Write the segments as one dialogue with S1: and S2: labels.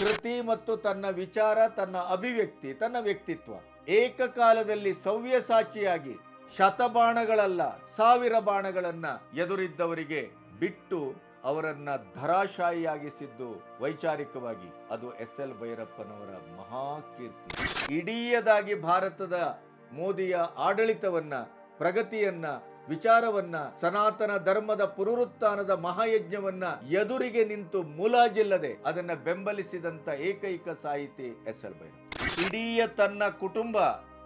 S1: ಕೃತಿ ಮತ್ತು ತನ್ನ ವಿಚಾರ, ತನ್ನ ಅಭಿವ್ಯಕ್ತಿ, ತನ್ನ ವ್ಯಕ್ತಿತ್ವ ಏಕಕಾಲದಲ್ಲಿ ಸವ್ಯಸಾಚಿಯಾಗಿ ಶತಬಾಣಗಳಲ್ಲ ಸಾವಿರ ಬಾಣಗಳನ್ನ ಎದುರಿದ್ದವರಿಗೆ ಬಿಟ್ಟು ಅವರನ್ನ ಧರಾಶಾಯಿಯಾಗಿಸಿದ್ದು ವೈಚಾರಿಕವಾಗಿ ಅದು ಎಸ್ ಎಲ್ ಭೈರಪ್ಪನವರ ಮಹಾಕೀರ್ತಿ. ಇಡೀಯದಾಗಿ ಭಾರತದ ಮೋದಿಯ ಆಡಳಿತವನ್ನ, ಪ್ರಗತಿಯನ್ನ, ವಿಚಾರವನ್ನ, ಸನಾತನ ಧರ್ಮದ ಪುನರುತ್ಥಾನದ ಮಹಾಯಜ್ಞವನ್ನ ಎದುರಿಗೆ ನಿಂತು ಮುಲಾಜಿಲ್ಲದೆ ಅದನ್ನ ಬೆಂಬಲಿಸಿದಂತ ಏಕೈಕ ಸಾಹಿತಿ ಎಸ್ ಎಲ್ ಭೈರಪ್ಪ. ಇಡೀ ತನ್ನ ಕುಟುಂಬ,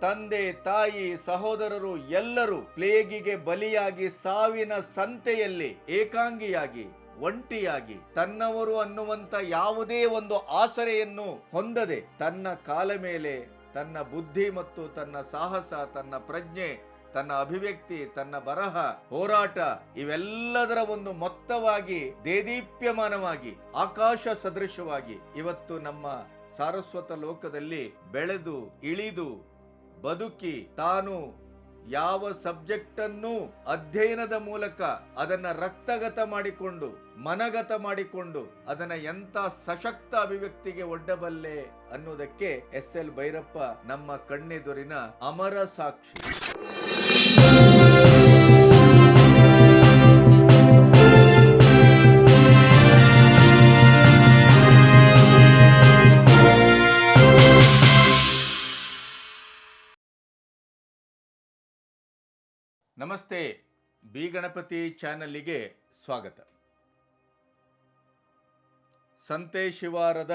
S1: ತಂದೆ, ತಾಯಿ, ಸಹೋದರರು ಎಲ್ಲರೂ ಪ್ಲೇಗಿಗೆ ಬಲಿಯಾಗಿ ಸಾವಿನ ಸಂತೆಯಲ್ಲಿ ಏಕಾಂಗಿಯಾಗಿ, ಒಂಟಿಯಾಗಿ, ತನ್ನವರು ಅನ್ನುವಂತ ಯಾವುದೇ ಒಂದು ಆಸರೆಯನ್ನು ಹೊಂದದೆ ತನ್ನ ಕಾಲ ಮೇಲೆ ತನ್ನ ಬುದ್ಧಿ ಮತ್ತು ತನ್ನ ಸಾಹಸ, ತನ್ನ ಪ್ರಜ್ಞೆ, ತನ್ನ ಅಭಿವ್ಯಕ್ತಿ, ತನ್ನ ಬರಹ, ಹೋರಾಟ ಇವೆಲ್ಲದರ ಒಂದು ಮೊತ್ತವಾಗಿ ದೇದೀಪ್ಯಮಾನವಾಗಿ ಆಕಾಶ ಸದೃಶವಾಗಿ ಇವತ್ತು ನಮ್ಮ ಸಾರಸ್ವತ ಲೋಕದಲ್ಲಿ ಬೆಳೆದು ಇಳಿದು ಬದುಕಿ ತಾನು ಯಾವ ಸಬ್ಜೆಕ್ಟ್ ಅನ್ನು ಅಧ್ಯಯನದ ಮೂಲಕ ಅದನ್ನ ರಕ್ತಗತ ಮಾಡಿಕೊಂಡು, ಮನಗತ ಮಾಡಿಕೊಂಡು ಅದನ್ನ ಎಂತ ಸಶಕ್ತ ಅಭಿವ್ಯಕ್ತಿಗೆ ಒಡ್ಡಬಲ್ಲೆ ಅನ್ನೋದಕ್ಕೆ ಎಸ್ ಎಲ್ ಭೈರಪ್ಪ ನಮ್ಮ ಕಣ್ಣೆದುರಿನ ಅಮರ ಸಾಕ್ಷಿ. ನಮಸ್ತೆ, ಬಿ ಗಣಪತಿ ಚಾನಲ್ಲಿಗೆ ಸ್ವಾಗತ. ಸಂತೆ ಶಿವಾರದ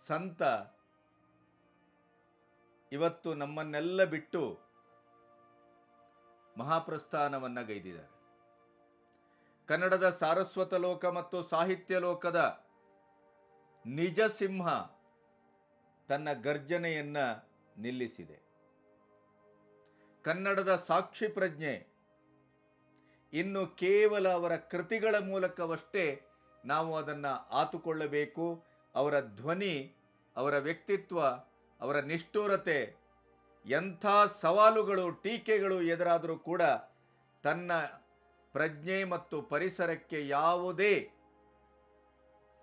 S1: ಸಂತ ಇವತ್ತು ನಮ್ಮನ್ನೆಲ್ಲ ಬಿಟ್ಟು ಮಹಾಪ್ರಸ್ಥಾನವನ್ನ ಗೈದಿದ್ದಾರೆ. ಕನ್ನಡದ ಸಾರಸ್ವತ ಲೋಕ ಮತ್ತು ಸಾಹಿತ್ಯ ಲೋಕದ ನಿಜ ಸಿಂಹ ತನ್ನ ಗರ್ಜನೆಯನ್ನ ನಿಲ್ಲಿಸಿದೆ. ಕನ್ನಡದ ಸಾಕ್ಷಿ ಪ್ರಜ್ಞೆ ಇನ್ನು ಕೇವಲ ಅವರ ಕೃತಿಗಳ ಮೂಲಕವಷ್ಟೇ ನಾವು ಅದನ್ನು ಆತುಕೊಳ್ಳಬೇಕು. ಅವರ ಧ್ವನಿ, ಅವರ ವ್ಯಕ್ತಿತ್ವ, ಅವರ ನಿಷ್ಠೂರತೆ, ಎಂಥ ಸವಾಲುಗಳು, ಟೀಕೆಗಳು ಎದುರಾದರೂ ಕೂಡ ತನ್ನ ಪ್ರಜ್ಞೆ ಮತ್ತು ಪರಿಸರಕ್ಕೆ ಯಾವುದೇ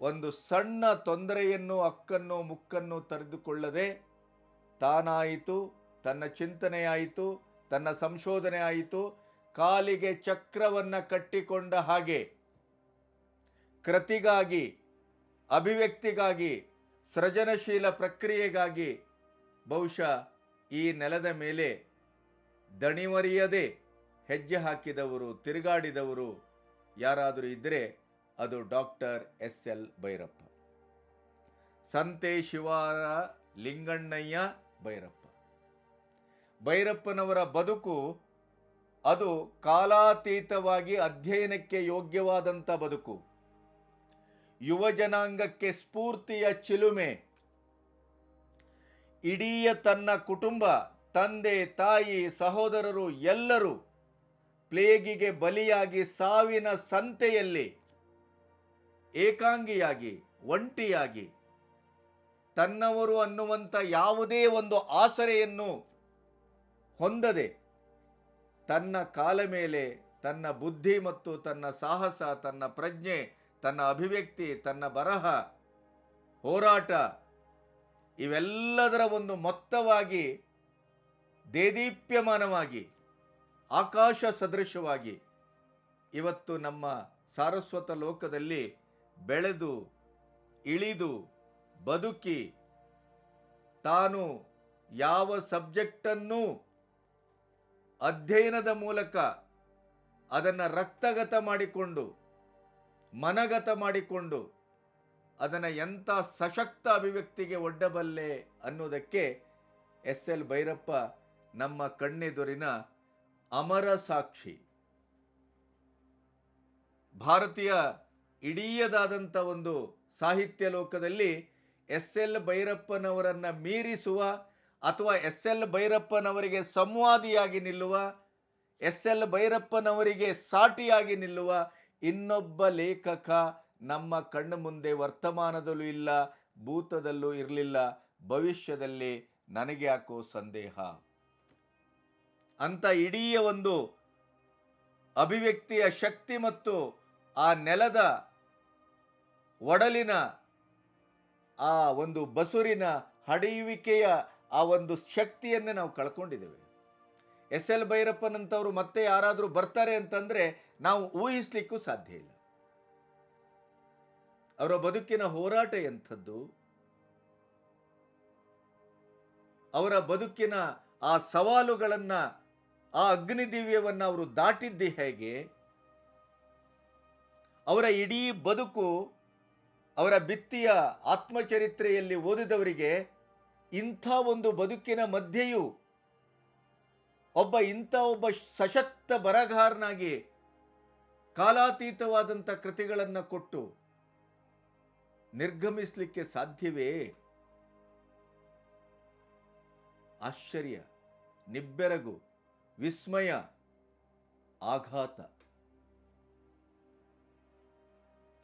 S1: ಒಂದು ಸಣ್ಣ ತೊಂದರೆಯನ್ನು, ಅಕ್ಕನ್ನು, ಮುಕ್ಕನ್ನು ತೆರೆದುಕೊಳ್ಳದೆ ತಾನಾಯಿತು, ತನ್ನ ಚಿಂತನೆ ಆಯಿತು, ತನ್ನ ಸಂಶೋಧನೆ ಆಯಿತು, ಕಾಲಿಗೆ ಚಕ್ರವನ್ನು ಕಟ್ಟಿಕೊಂಡ ಹಾಗೆ ಕೃತಿಗಾಗಿ, ಅಭಿವ್ಯಕ್ತಿಗಾಗಿ, ಸೃಜನಶೀಲ ಪ್ರಕ್ರಿಯೆಗಾಗಿ ಬಹುಶಃ ಈ ನೆಲದ ಮೇಲೆ ದಣಿವರಿಯದೆ ಹೆಜ್ಜೆ ಹಾಕಿದವರು, ತಿರುಗಾಡಿದವರು ಯಾರಾದರೂ ಇದ್ದರೆ ಅದು ಡಾಕ್ಟರ್ ಎಸ್ ಎಲ್ ಭೈರಪ್ಪ. ಸಂತೆ ಶಿವಾರ ಲಿಂಗಣ್ಣಯ್ಯ ಭೈರಪ್ಪ. ಭೈರಪ್ಪನವರ ಬದುಕು ಅದು ಕಾಲಾತೀತವಾಗಿ ಅಧ್ಯಯನಕ್ಕೆ ಯೋಗ್ಯವಾದಂಥ ಬದುಕು. ಯುವ ಜನಾಂಗಕ್ಕೆ ಸ್ಫೂರ್ತಿಯ ಚಿಲುಮೆ. ಇಡೀ ತನ್ನ ಕುಟುಂಬ, ತಂದೆ, ತಾಯಿ, ಸಹೋದರರು ಎಲ್ಲರೂ ಪ್ಲೇಗಿಗೆ ಬಲಿಯಾಗಿ ಸಾವಿನ ಸಂತೆಯಲ್ಲಿ ಏಕಾಂಗಿಯಾಗಿ, ಒಂಟಿಯಾಗಿ, ತನ್ನವರು ಅನ್ನುವಂಥ ಯಾವುದೇ ಒಂದು ಆಸರೆಯನ್ನು ಹೊಂದದೆ ತನ್ನ ಕಾಲ ಮೇಲೆ ತನ್ನ ಬುದ್ಧಿ ಮತ್ತು ತನ್ನ ಸಾಹಸ, ತನ್ನ ಪ್ರಜ್ಞೆ, ತನ್ನ ಅಭಿವ್ಯಕ್ತಿ, ತನ್ನ ಬರಹ, ಹೋರಾಟ ಇವೆಲ್ಲದರ ಒಂದು ಮೊತ್ತವಾಗಿ ದೇದೀಪ್ಯಮಾನವಾಗಿ ಆಕಾಶ ಸದೃಶವಾಗಿ ಇವತ್ತು ನಮ್ಮ ಸಾರಸ್ವತ ಲೋಕದಲ್ಲಿ ಬೆಳೆದು ಇಳಿದು ಬದುಕಿ ತಾನು ಯಾವ ಸಬ್ಜೆಕ್ಟನ್ನು ಅಧ್ಯಯನದ ಮೂಲಕ ಅದನ್ನು ರಕ್ತಗತ ಮಾಡಿಕೊಂಡು, ಮನಗತ ಮಾಡಿಕೊಂಡು ಅದನ್ನು ಎಂಥ ಸಶಕ್ತ ಅಭಿವ್ಯಕ್ತಿಗೆ ಒಡ್ಡಬಲ್ಲೆ ಅನ್ನೋದಕ್ಕೆ ಎಸ್ ಎಲ್ ಭೈರಪ್ಪ ನಮ್ಮ ಕಣ್ಣೆದುರಿನ ಅಮರ ಸಾಕ್ಷಿ. ಭಾರತೀಯ ಇಡೀಯದಾದಂಥ ಒಂದು ಸಾಹಿತ್ಯ ಲೋಕದಲ್ಲಿ ಎಸ್ ಎಲ್ ಭೈರಪ್ಪನವರನ್ನ ಮೀರಿಸುವ ಅಥವಾ ಎಸ್ ಎಲ್ ಭೈರಪ್ಪನವರಿಗೆ ಸಂವಾದಿಯಾಗಿ ನಿಲ್ಲುವ, ಎಸ್ ಎಲ್ ಭೈರಪ್ಪನವರಿಗೆ ಸಾಟಿಯಾಗಿ ನಿಲ್ಲುವ ಇನ್ನೊಬ್ಬ ಲೇಖಕ ನಮ್ಮ ಕಣ್ಣು ಮುಂದೆ ವರ್ತಮಾನದಲ್ಲೂ ಇಲ್ಲ, ಭೂತದಲ್ಲೂ ಇರಲಿಲ್ಲ, ಭವಿಷ್ಯದಲ್ಲಿ ನನಗೆ ಯಾಕೋ ಸಂದೇಹ ಅಂತ ಇಡೀ ಒಂದು ಅಭಿವ್ಯಕ್ತಿಯ ಶಕ್ತಿ ಮತ್ತು ಆ ನೆಲದ ಒಡಲಿನ ಆ ಒಂದು ಬಸುರಿನ ಹಡೆಯುವಿಕೆಯ ಆ ಒಂದು ಶಕ್ತಿಯನ್ನು ನಾವು ಕಳ್ಕೊಂಡಿದ್ದೇವೆ. ಎಸ್ ಎಲ್ ಭೈರಪ್ಪನಂತವರು ಮತ್ತೆ ಯಾರಾದರೂ ಬರ್ತಾರೆ ಅಂತಂದ್ರೆ ನಾವು ಊಹಿಸ್ಲಿಕ್ಕೂ ಸಾಧ್ಯ ಇಲ್ಲ. ಅವರ ಬದುಕಿನ ಹೋರಾಟ ಎಂಥದ್ದು, ಅವರ ಬದುಕಿನ ಆ ಸವಾಲುಗಳನ್ನ, ಆ ಅಗ್ನಿದಿವ್ಯವನ್ನ ಅವರು ದಾಟಿದ್ದೇ ಹೇಗೆ, ಅವರ ಇಡೀ ಬದುಕು ಅವರ ಭಿತ್ತಿಯ ಆತ್ಮಚರಿತ್ರೆಯಲ್ಲಿ ಓದಿದವರಿಗೆ ಇಂಥ ಒಂದು ಬದುಕಿನ ಮಧ್ಯೆಯೂ ಒಬ್ಬ ಸಶಕ್ತ ಬರಹಗಾರನಾಗಿ ಕಾಲಾತೀತವಾದಂಥ ಕೃತಿಗಳನ್ನು ಕೊಟ್ಟು ನಿರ್ಗಮಿಸಲಿಕ್ಕೆ ಸಾಧ್ಯವೇ? ಆಶ್ಚರ್ಯ, ನಿಬ್ಬೆರಗು, ವಿಸ್ಮಯ, ಆಘಾತ.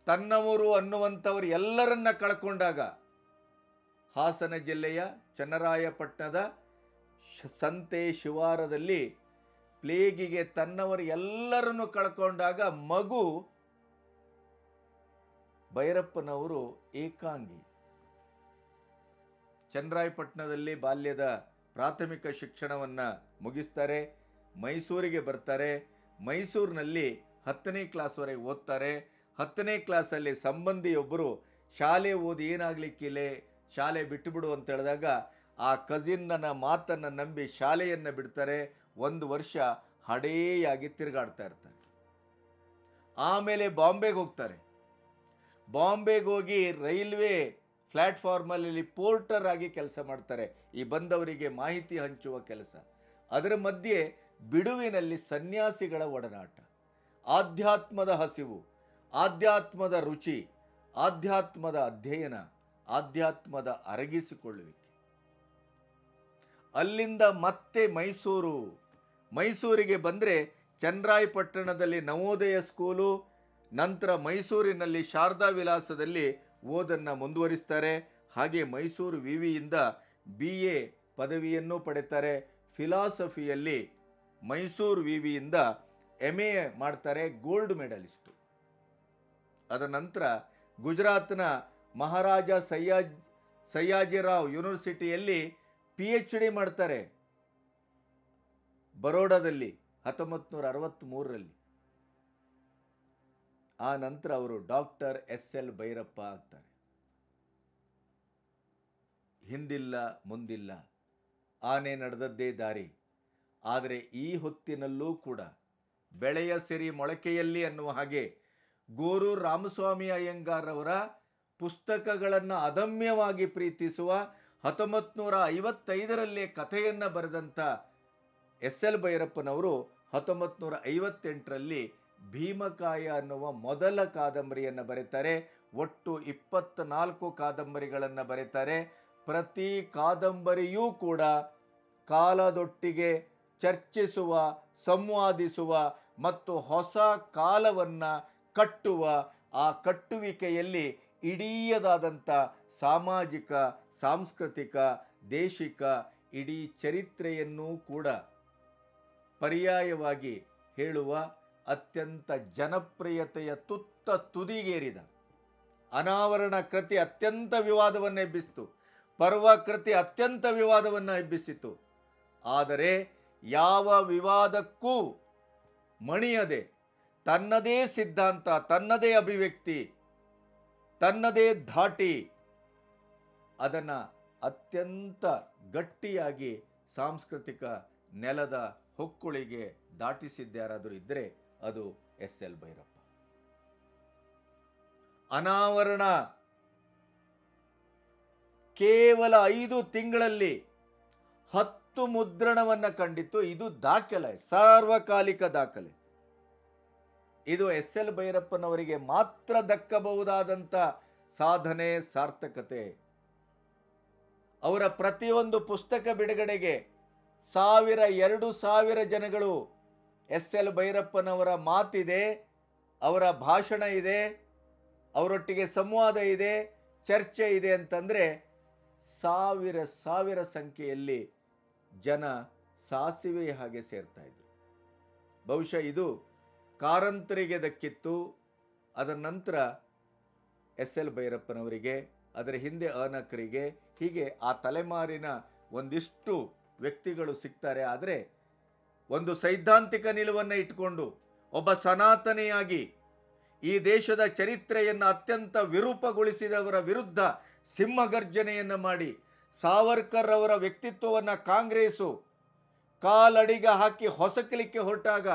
S1: ತನ್ನವರು ಅನ್ನುವಂಥವರು ಎಲ್ಲರನ್ನ ಕಳ್ಕೊಂಡಾಗ ಹಾಸನ ಜಿಲ್ಲೆಯ ಚನ್ನರಾಯಪಟ್ಟಣದ ಸಂತೆ ಶಿವಾರದಲ್ಲಿ ಪ್ಲೇಗಿಗೆ ತನ್ನವರು ಎಲ್ಲರನ್ನು ಕಳ್ಕೊಂಡಾಗ ಮಗು ಭೈರಪ್ಪನವರು ಏಕಾಂಗಿ. ಚನ್ನರಾಯಪಟ್ಟಣದಲ್ಲಿ ಬಾಲ್ಯದ ಪ್ರಾಥಮಿಕ ಶಿಕ್ಷಣವನ್ನ ಮುಗಿಸ್ತಾರೆ, ಮೈಸೂರಿಗೆ ಬರ್ತಾರೆ. ಮೈಸೂರಿನಲ್ಲಿ 10ನೇ ಕ್ಲಾಸ್ವರೆಗೆ ಓದ್ತಾರೆ. 10ನೇ ಕ್ಲಾಸಲ್ಲಿ ಸಂಬಂಧಿಯೊಬ್ಬರು ಶಾಲೆ ಓದಿ ಏನಾಗ್ಲಿಕ್ಕಿಲ್ಲ, ಶಾಲೆ ಬಿಟ್ಟು ಬಿಡು ಅಂತ ಹೇಳಿದಾಗ ಆ ಕಸಿನ್ನನ ಮಾತನ್ನು ನಂಬಿ ಶಾಲೆಯನ್ನು ಬಿಡ್ತಾರೆ. 1 ವರ್ಷ ಹಡೇಯಾಗಿ ತಿರುಗಾಡ್ತಾ ಇರ್ತಾರೆ. ಆಮೇಲೆ ಬಾಂಬೆಗೆ ಹೋಗ್ತಾರೆ. ಬಾಂಬೆಗೆ ಹೋಗಿ ರೈಲ್ವೆ ಪ್ಲಾಟ್ಫಾರ್ಮಲ್ಲಿ ಪೋರ್ಟರ್ ಆಗಿ ಕೆಲಸ ಮಾಡ್ತಾರೆ, ಈ ಬಂದವರಿಗೆ ಮಾಹಿತಿ ಹಂಚುವ ಕೆಲಸ. ಅದರ ಮಧ್ಯೆ ಬಿಡುವಿನಲ್ಲಿ ಸನ್ಯಾಸಿಗಳ ಒಡನಾಟ, ಆಧ್ಯಾತ್ಮದ ಹಸಿವು, ಆಧ್ಯಾತ್ಮದ ರುಚಿ, ಆಧ್ಯಾತ್ಮದ ಅಧ್ಯಯನ, ಆಧ್ಯಾತ್ಮದ ಅರಗಿಸಿಕೊಳ್ಳುವಿಕೆ. ಅಲ್ಲಿಂದ ಮತ್ತೆ ಮೈಸೂರಿಗೆ ಬಂದರೆ ಚನ್ನರಾಯಪಟ್ಟಣದಲ್ಲಿ ನವೋದಯ ಸ್ಕೂಲು, ನಂತರ ಮೈಸೂರಿನಲ್ಲಿ ಶಾರದಾ ವಿಲಾಸದಲ್ಲಿ ಓದನ್ನು ಮುಂದುವರಿಸ್ತಾರೆ. ಹಾಗೆ ಮೈಸೂರು ವಿವಿಯಿಂದ BA ಪದವಿಯನ್ನು ಪಡೆತಾರೆ. ಫಿಲಾಸಫಿಯಲ್ಲಿ ಮೈಸೂರು ವಿವಿಯಿಂದ MA ಮಾಡ್ತಾರೆ, ಗೋಲ್ಡ್ ಮೆಡಲಿಸ್ಟು. ಅದ ನಂತರ ಗುಜರಾತ್ನ ಮಹಾರಾಜ ಸಯ್ಯಾಜಿರಾವ್ ಯೂನಿವರ್ಸಿಟಿಯಲ್ಲಿ PhD ಮಾಡ್ತಾರೆ, ಬರೋಡಾದಲ್ಲಿ 1963ರಲ್ಲಿ. ಆ ನಂತರ ಅವರು ಡಾಕ್ಟರ್ SL ಭೈರಪ್ಪ ಆಗ್ತಾರೆ. ಹಿಂದಿಲ್ಲ ಮುಂದಿಲ್ಲ, ಆನೆ ನಡೆದದ್ದೇ ದಾರಿ. ಆದರೆ ಈ ಹೊತ್ತಿನಲ್ಲೂ ಕೂಡ ಬೆಳೆಯ ಸಿರಿ ಮೊಳಕೆಯಲ್ಲಿ ಅನ್ನುವ ಹಾಗೆ ಗೋರೂರು ರಾಮಸ್ವಾಮಿ ಅಯ್ಯಂಗಾರ್ ಅವರ ಪುಸ್ತಕಗಳನ್ನು ಅದಮ್ಯವಾಗಿ ಪ್ರೀತಿಸುವ 1955ರಲ್ಲೇ ಕಥೆಯನ್ನು ಬರೆದಂಥ SL ಭೈರಪ್ಪನವರು 1958ರಲ್ಲಿ ಭೀಮಕಾಯ ಅನ್ನುವ ಮೊದಲ ಕಾದಂಬರಿಯನ್ನು ಬರೀತಾರೆ. ಒಟ್ಟು 24 ಕಾದಂಬರಿಗಳನ್ನು ಬರೀತಾರೆ. ಪ್ರತಿ ಕಾದಂಬರಿಯೂ ಕೂಡ ಕಾಲದೊಟ್ಟಿಗೆ ಚರ್ಚಿಸುವ, ಸಂವಾದಿಸುವ ಮತ್ತು ಹೊಸ ಕಾಲವನ್ನು ಕಟ್ಟುವ, ಆ ಕಟ್ಟುವಿಕೆಯಲ್ಲಿ ಇಡೀಯದಾದಂಥ ಸಾಮಾಜಿಕ, ಸಾಂಸ್ಕೃತಿಕ, ದೇಶಿಕ ಇಡೀ ಚರಿತ್ರೆಯನ್ನೂ ಕೂಡ ಪರ್ಯಾಯವಾಗಿ ಹೇಳುವ ಅತ್ಯಂತ ಜನಪ್ರಿಯತೆಯ ತುದಿಗೇರಿದ ಅನಾವರಣ ಕೃತಿ ಅತ್ಯಂತ ವಿವಾದವನ್ನು ಎಬ್ಬಿಸಿತು. ಪರ್ವ ಕೃತಿ ಅತ್ಯಂತ ವಿವಾದವನ್ನು ಎಬ್ಬಿಸಿತು. ಆದರೆ ಯಾವ ವಿವಾದಕ್ಕೂ ಮಣಿಯದೆ ತನ್ನದೇ ಸಿದ್ಧಾಂತ, ತನ್ನದೇ ಅಭಿವ್ಯಕ್ತಿ, ತನ್ನದೇ ಧಾಟಿ, ಅದನ್ನು ಅತ್ಯಂತ ಗಟ್ಟಿಯಾಗಿ ಸಾಂಸ್ಕೃತಿಕ ನೆಲದ ಹೊಕ್ಕುಳಿಗೆ ದಾಟಿಸಿದ್ಯಾರಾದರೂ ಇದ್ದರೆ ಅದು SL ಭೈರಪ್ಪ. ಅನಾವರಣ ಕೇವಲ 5 ತಿಂಗಳಲ್ಲಿ 10 ಮುದ್ರಣವನ್ನು ಕಂಡಿತ್ತು. ಇದು ದಾಖಲೆ, ಸಾರ್ವಕಾಲಿಕ ದಾಖಲೆ. ಇದು SL ಭೈರಪ್ಪನವರಿಗೆ ಮಾತ್ರ ದಕ್ಕಬಹುದಾದಂಥ ಸಾಧನೆ, ಸಾರ್ಥಕತೆ. ಅವರ ಪ್ರತಿಯೊಂದು ಪುಸ್ತಕ ಬಿಡುಗಡೆಗೆ 1000-2000 ಜನಗಳು SL ಭೈರಪ್ಪನವರ ಮಾತಿದೆ, ಅವರ ಭಾಷಣ ಇದೆ, ಅವರೊಟ್ಟಿಗೆ ಸಂವಾದ ಇದೆ, ಚರ್ಚೆ ಇದೆ ಅಂತಂದರೆ 1000 ಸಂಖ್ಯೆಯಲ್ಲಿ ಜನ ಸಾಸಿವೆ ಹಾಗೆ ಸೇರ್ತಾ ಇದ್ರು. ಬಹುಶಃ ಇದು ಕಾರಂತರಿಗೆ ದಕ್ಕಿತ್ತು. ಅದರ ನಂತರ SL ಭೈರಪ್ಪನವರಿಗೆ ಅದರ ಹಿಂದೆ ಅನಕರಿಗೆ, ಹೀಗೆ ಆ ತಲೆಮಾರಿನ ಒಂದಿಷ್ಟು ವ್ಯಕ್ತಿಗಳು ಸಿಗ್ತಾರೆ. ಆದರೆ ಒಂದು ಸೈದ್ಧಾಂತಿಕ ನಿಲುವನ್ನು ಇಟ್ಕೊಂಡು ಒಬ್ಬ ಸನಾತನಿಯಾಗಿ ಈ ದೇಶದ ಚರಿತ್ರೆಯನ್ನು ಅತ್ಯಂತ ವಿರೂಪಗೊಳಿಸಿದವರ ವಿರುದ್ಧ ಸಿಂಹಗರ್ಜನೆಯನ್ನು ಮಾಡಿ ಸಾವರ್ಕರ್ ಅವರ ವ್ಯಕ್ತಿತ್ವವನ್ನು ಕಾಂಗ್ರೆಸ್ಸು ಕಾಲಡಿಗ ಹಾಕಿ ಹೊಸಕಲಿಕ್ಕೆ ಹೊರಟಾಗ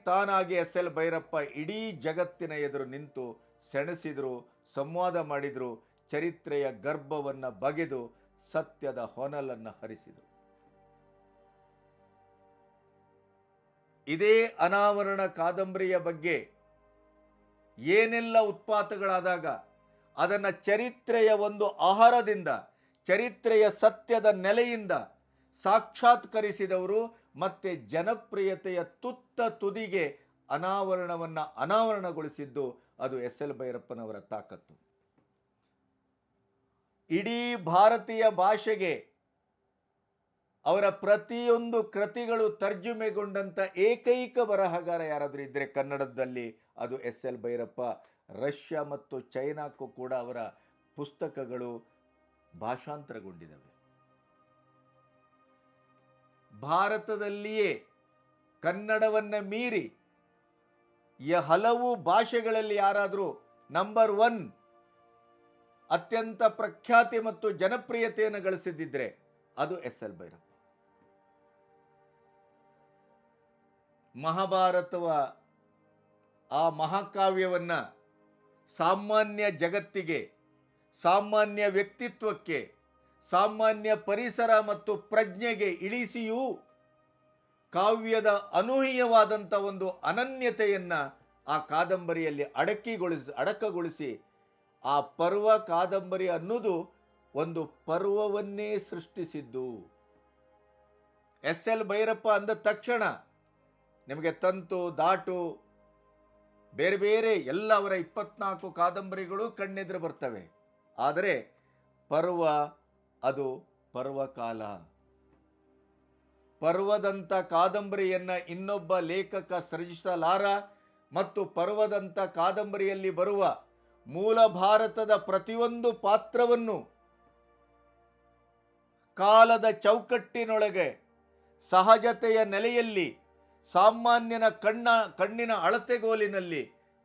S1: ತಾನಾಗಿ ಎಸ್ ಎಲ್ ಭೈರಪ್ಪ ಇಡೀ ಜಗತ್ತಿನ ಎದುರು ನಿಂತು ಸೆಣಸಿದ್ರು, ಸಂವಾದ ಮಾಡಿದ್ರು, ಚರಿತ್ರೆಯ ಗರ್ಭವನ್ನು ಬಗೆದು ಸತ್ಯದ ಹೊನಲನ್ನು ಹರಿಸಿದರು. ಇದೇ ಅನಾವರಣ ಕಾದಂಬರಿಯ ಬಗ್ಗೆ ಏನೆಲ್ಲ ಉತ್ಪಾತಗಳಾದಾಗ ಅದನ್ನು ಚರಿತ್ರೆಯ ಒಂದು ಆಹಾರದಿಂದ, ಚರಿತ್ರೆಯ ಸತ್ಯದ ನೆಲೆಯಿಂದ ಸಾಕ್ಷಾತ್ಕರಿಸಿದವರು ಮತ್ತೆ ಜನಪ್ರಿಯತೆಯ ತುತ್ತ ತುದಿಗೆ ಅನಾವರಣಗೊಳಿಸಿದ್ದು ಅದು ಎಸ್ ಎಲ್ ಭೈರಪ್ಪನವರ ತಾಕತ್ತು. ಇಡೀ ಭಾರತೀಯ ಭಾಷೆಗೆ ಅವರ ಪ್ರತಿಯೊಂದು ಕೃತಿಗಳು ತರ್ಜುಮೆಗೊಂಡಂಥ ಏಕೈಕ ಬರಹಗಾರ ಯಾರಾದರೂ ಇದ್ದರೆ ಕನ್ನಡದಲ್ಲಿ ಅದು ಎಸ್ ಎಲ್ ಭೈರಪ್ಪ. ರಷ್ಯಾ ಮತ್ತು ಚೈನಾಕ್ಕೂ ಕೂಡ ಅವರ ಪುಸ್ತಕಗಳು ಭಾಷಾಂತರಗೊಂಡಿದ್ದಾವೆ. ಭಾರತದಲ್ಲಿಯೇ ಕನ್ನಡವನ್ನು ಮೀರಿ ಹಲವು ಭಾಷೆಗಳಲ್ಲಿ ಯಾರಾದರೂ ನಂಬರ್ 1 ಅತ್ಯಂತ ಪ್ರಖ್ಯಾತಿ ಮತ್ತು ಜನಪ್ರಿಯತೆಯನ್ನು ಗಳಿಸಿದ್ದಿದ್ರೆ ಅದು ಎಸ್ ಎಲ್ ಭೈರಪ್ಪ. ಮಹಾಭಾರತವ ಆ ಮಹಾಕಾವ್ಯವನ್ನು ಸಾಮಾನ್ಯ ಜಗತ್ತಿಗೆ, ಸಾಮಾನ್ಯ ವ್ಯಕ್ತಿತ್ವಕ್ಕೆ, ಸಾಮಾನ್ಯ ಪರಿಸರ ಮತ್ತು ಪ್ರಜ್ಞೆಗೆ ಇಳಿಸಿಯೂ ಕಾವ್ಯದ ಅನೂಹ್ಯವಾದಂಥ ಒಂದು ಅನನ್ಯತೆಯನ್ನು ಆ ಕಾದಂಬರಿಯಲ್ಲಿ ಅಡಕಗೊಳಿಸಿ ಆ ಪರ್ವ ಕಾದಂಬರಿ ಅನ್ನೋದು ಒಂದು ಪರ್ವವನ್ನೇ ಸೃಷ್ಟಿಸಿದ್ದು. ಎಸ್ ಎಲ್ ಭೈರಪ್ಪ ಅಂದ ತಕ್ಷಣ ನಿಮಗೆ ತಂತು, ದಾಟು, ಬೇರೆ ಬೇರೆ ಎಲ್ಲ ಅವರ 24 ಕಾದಂಬರಿಗಳು ಕಣ್ಣೆದುರು ಬರ್ತವೆ. ಆದರೆ ಪರ್ವ ಅದು ಪರ್ವಕಾಲ. ಪರ್ವದಂಥ ಕಾದಂಬರಿಯನ್ನು ಇನ್ನೊಬ್ಬ ಲೇಖಕ ಸೃಜಿಸಲಾರ ಮತ್ತು ಪರ್ವದಂಥ ಕಾದಂಬರಿಯಲ್ಲಿ ಬರುವ ಮೂಲ ಭಾರತದ ಪ್ರತಿಯೊಂದು ಪಾತ್ರವನ್ನು ಕಾಲದ ಚೌಕಟ್ಟಿನೊಳಗೆ ಸಹಜತೆಯ ನೆಲೆಯಲ್ಲಿ ಸಾಮಾನ್ಯನ ಕಣ್ಣಿನ ಅಳತೆಗೋಲಿನಲ್ಲಿ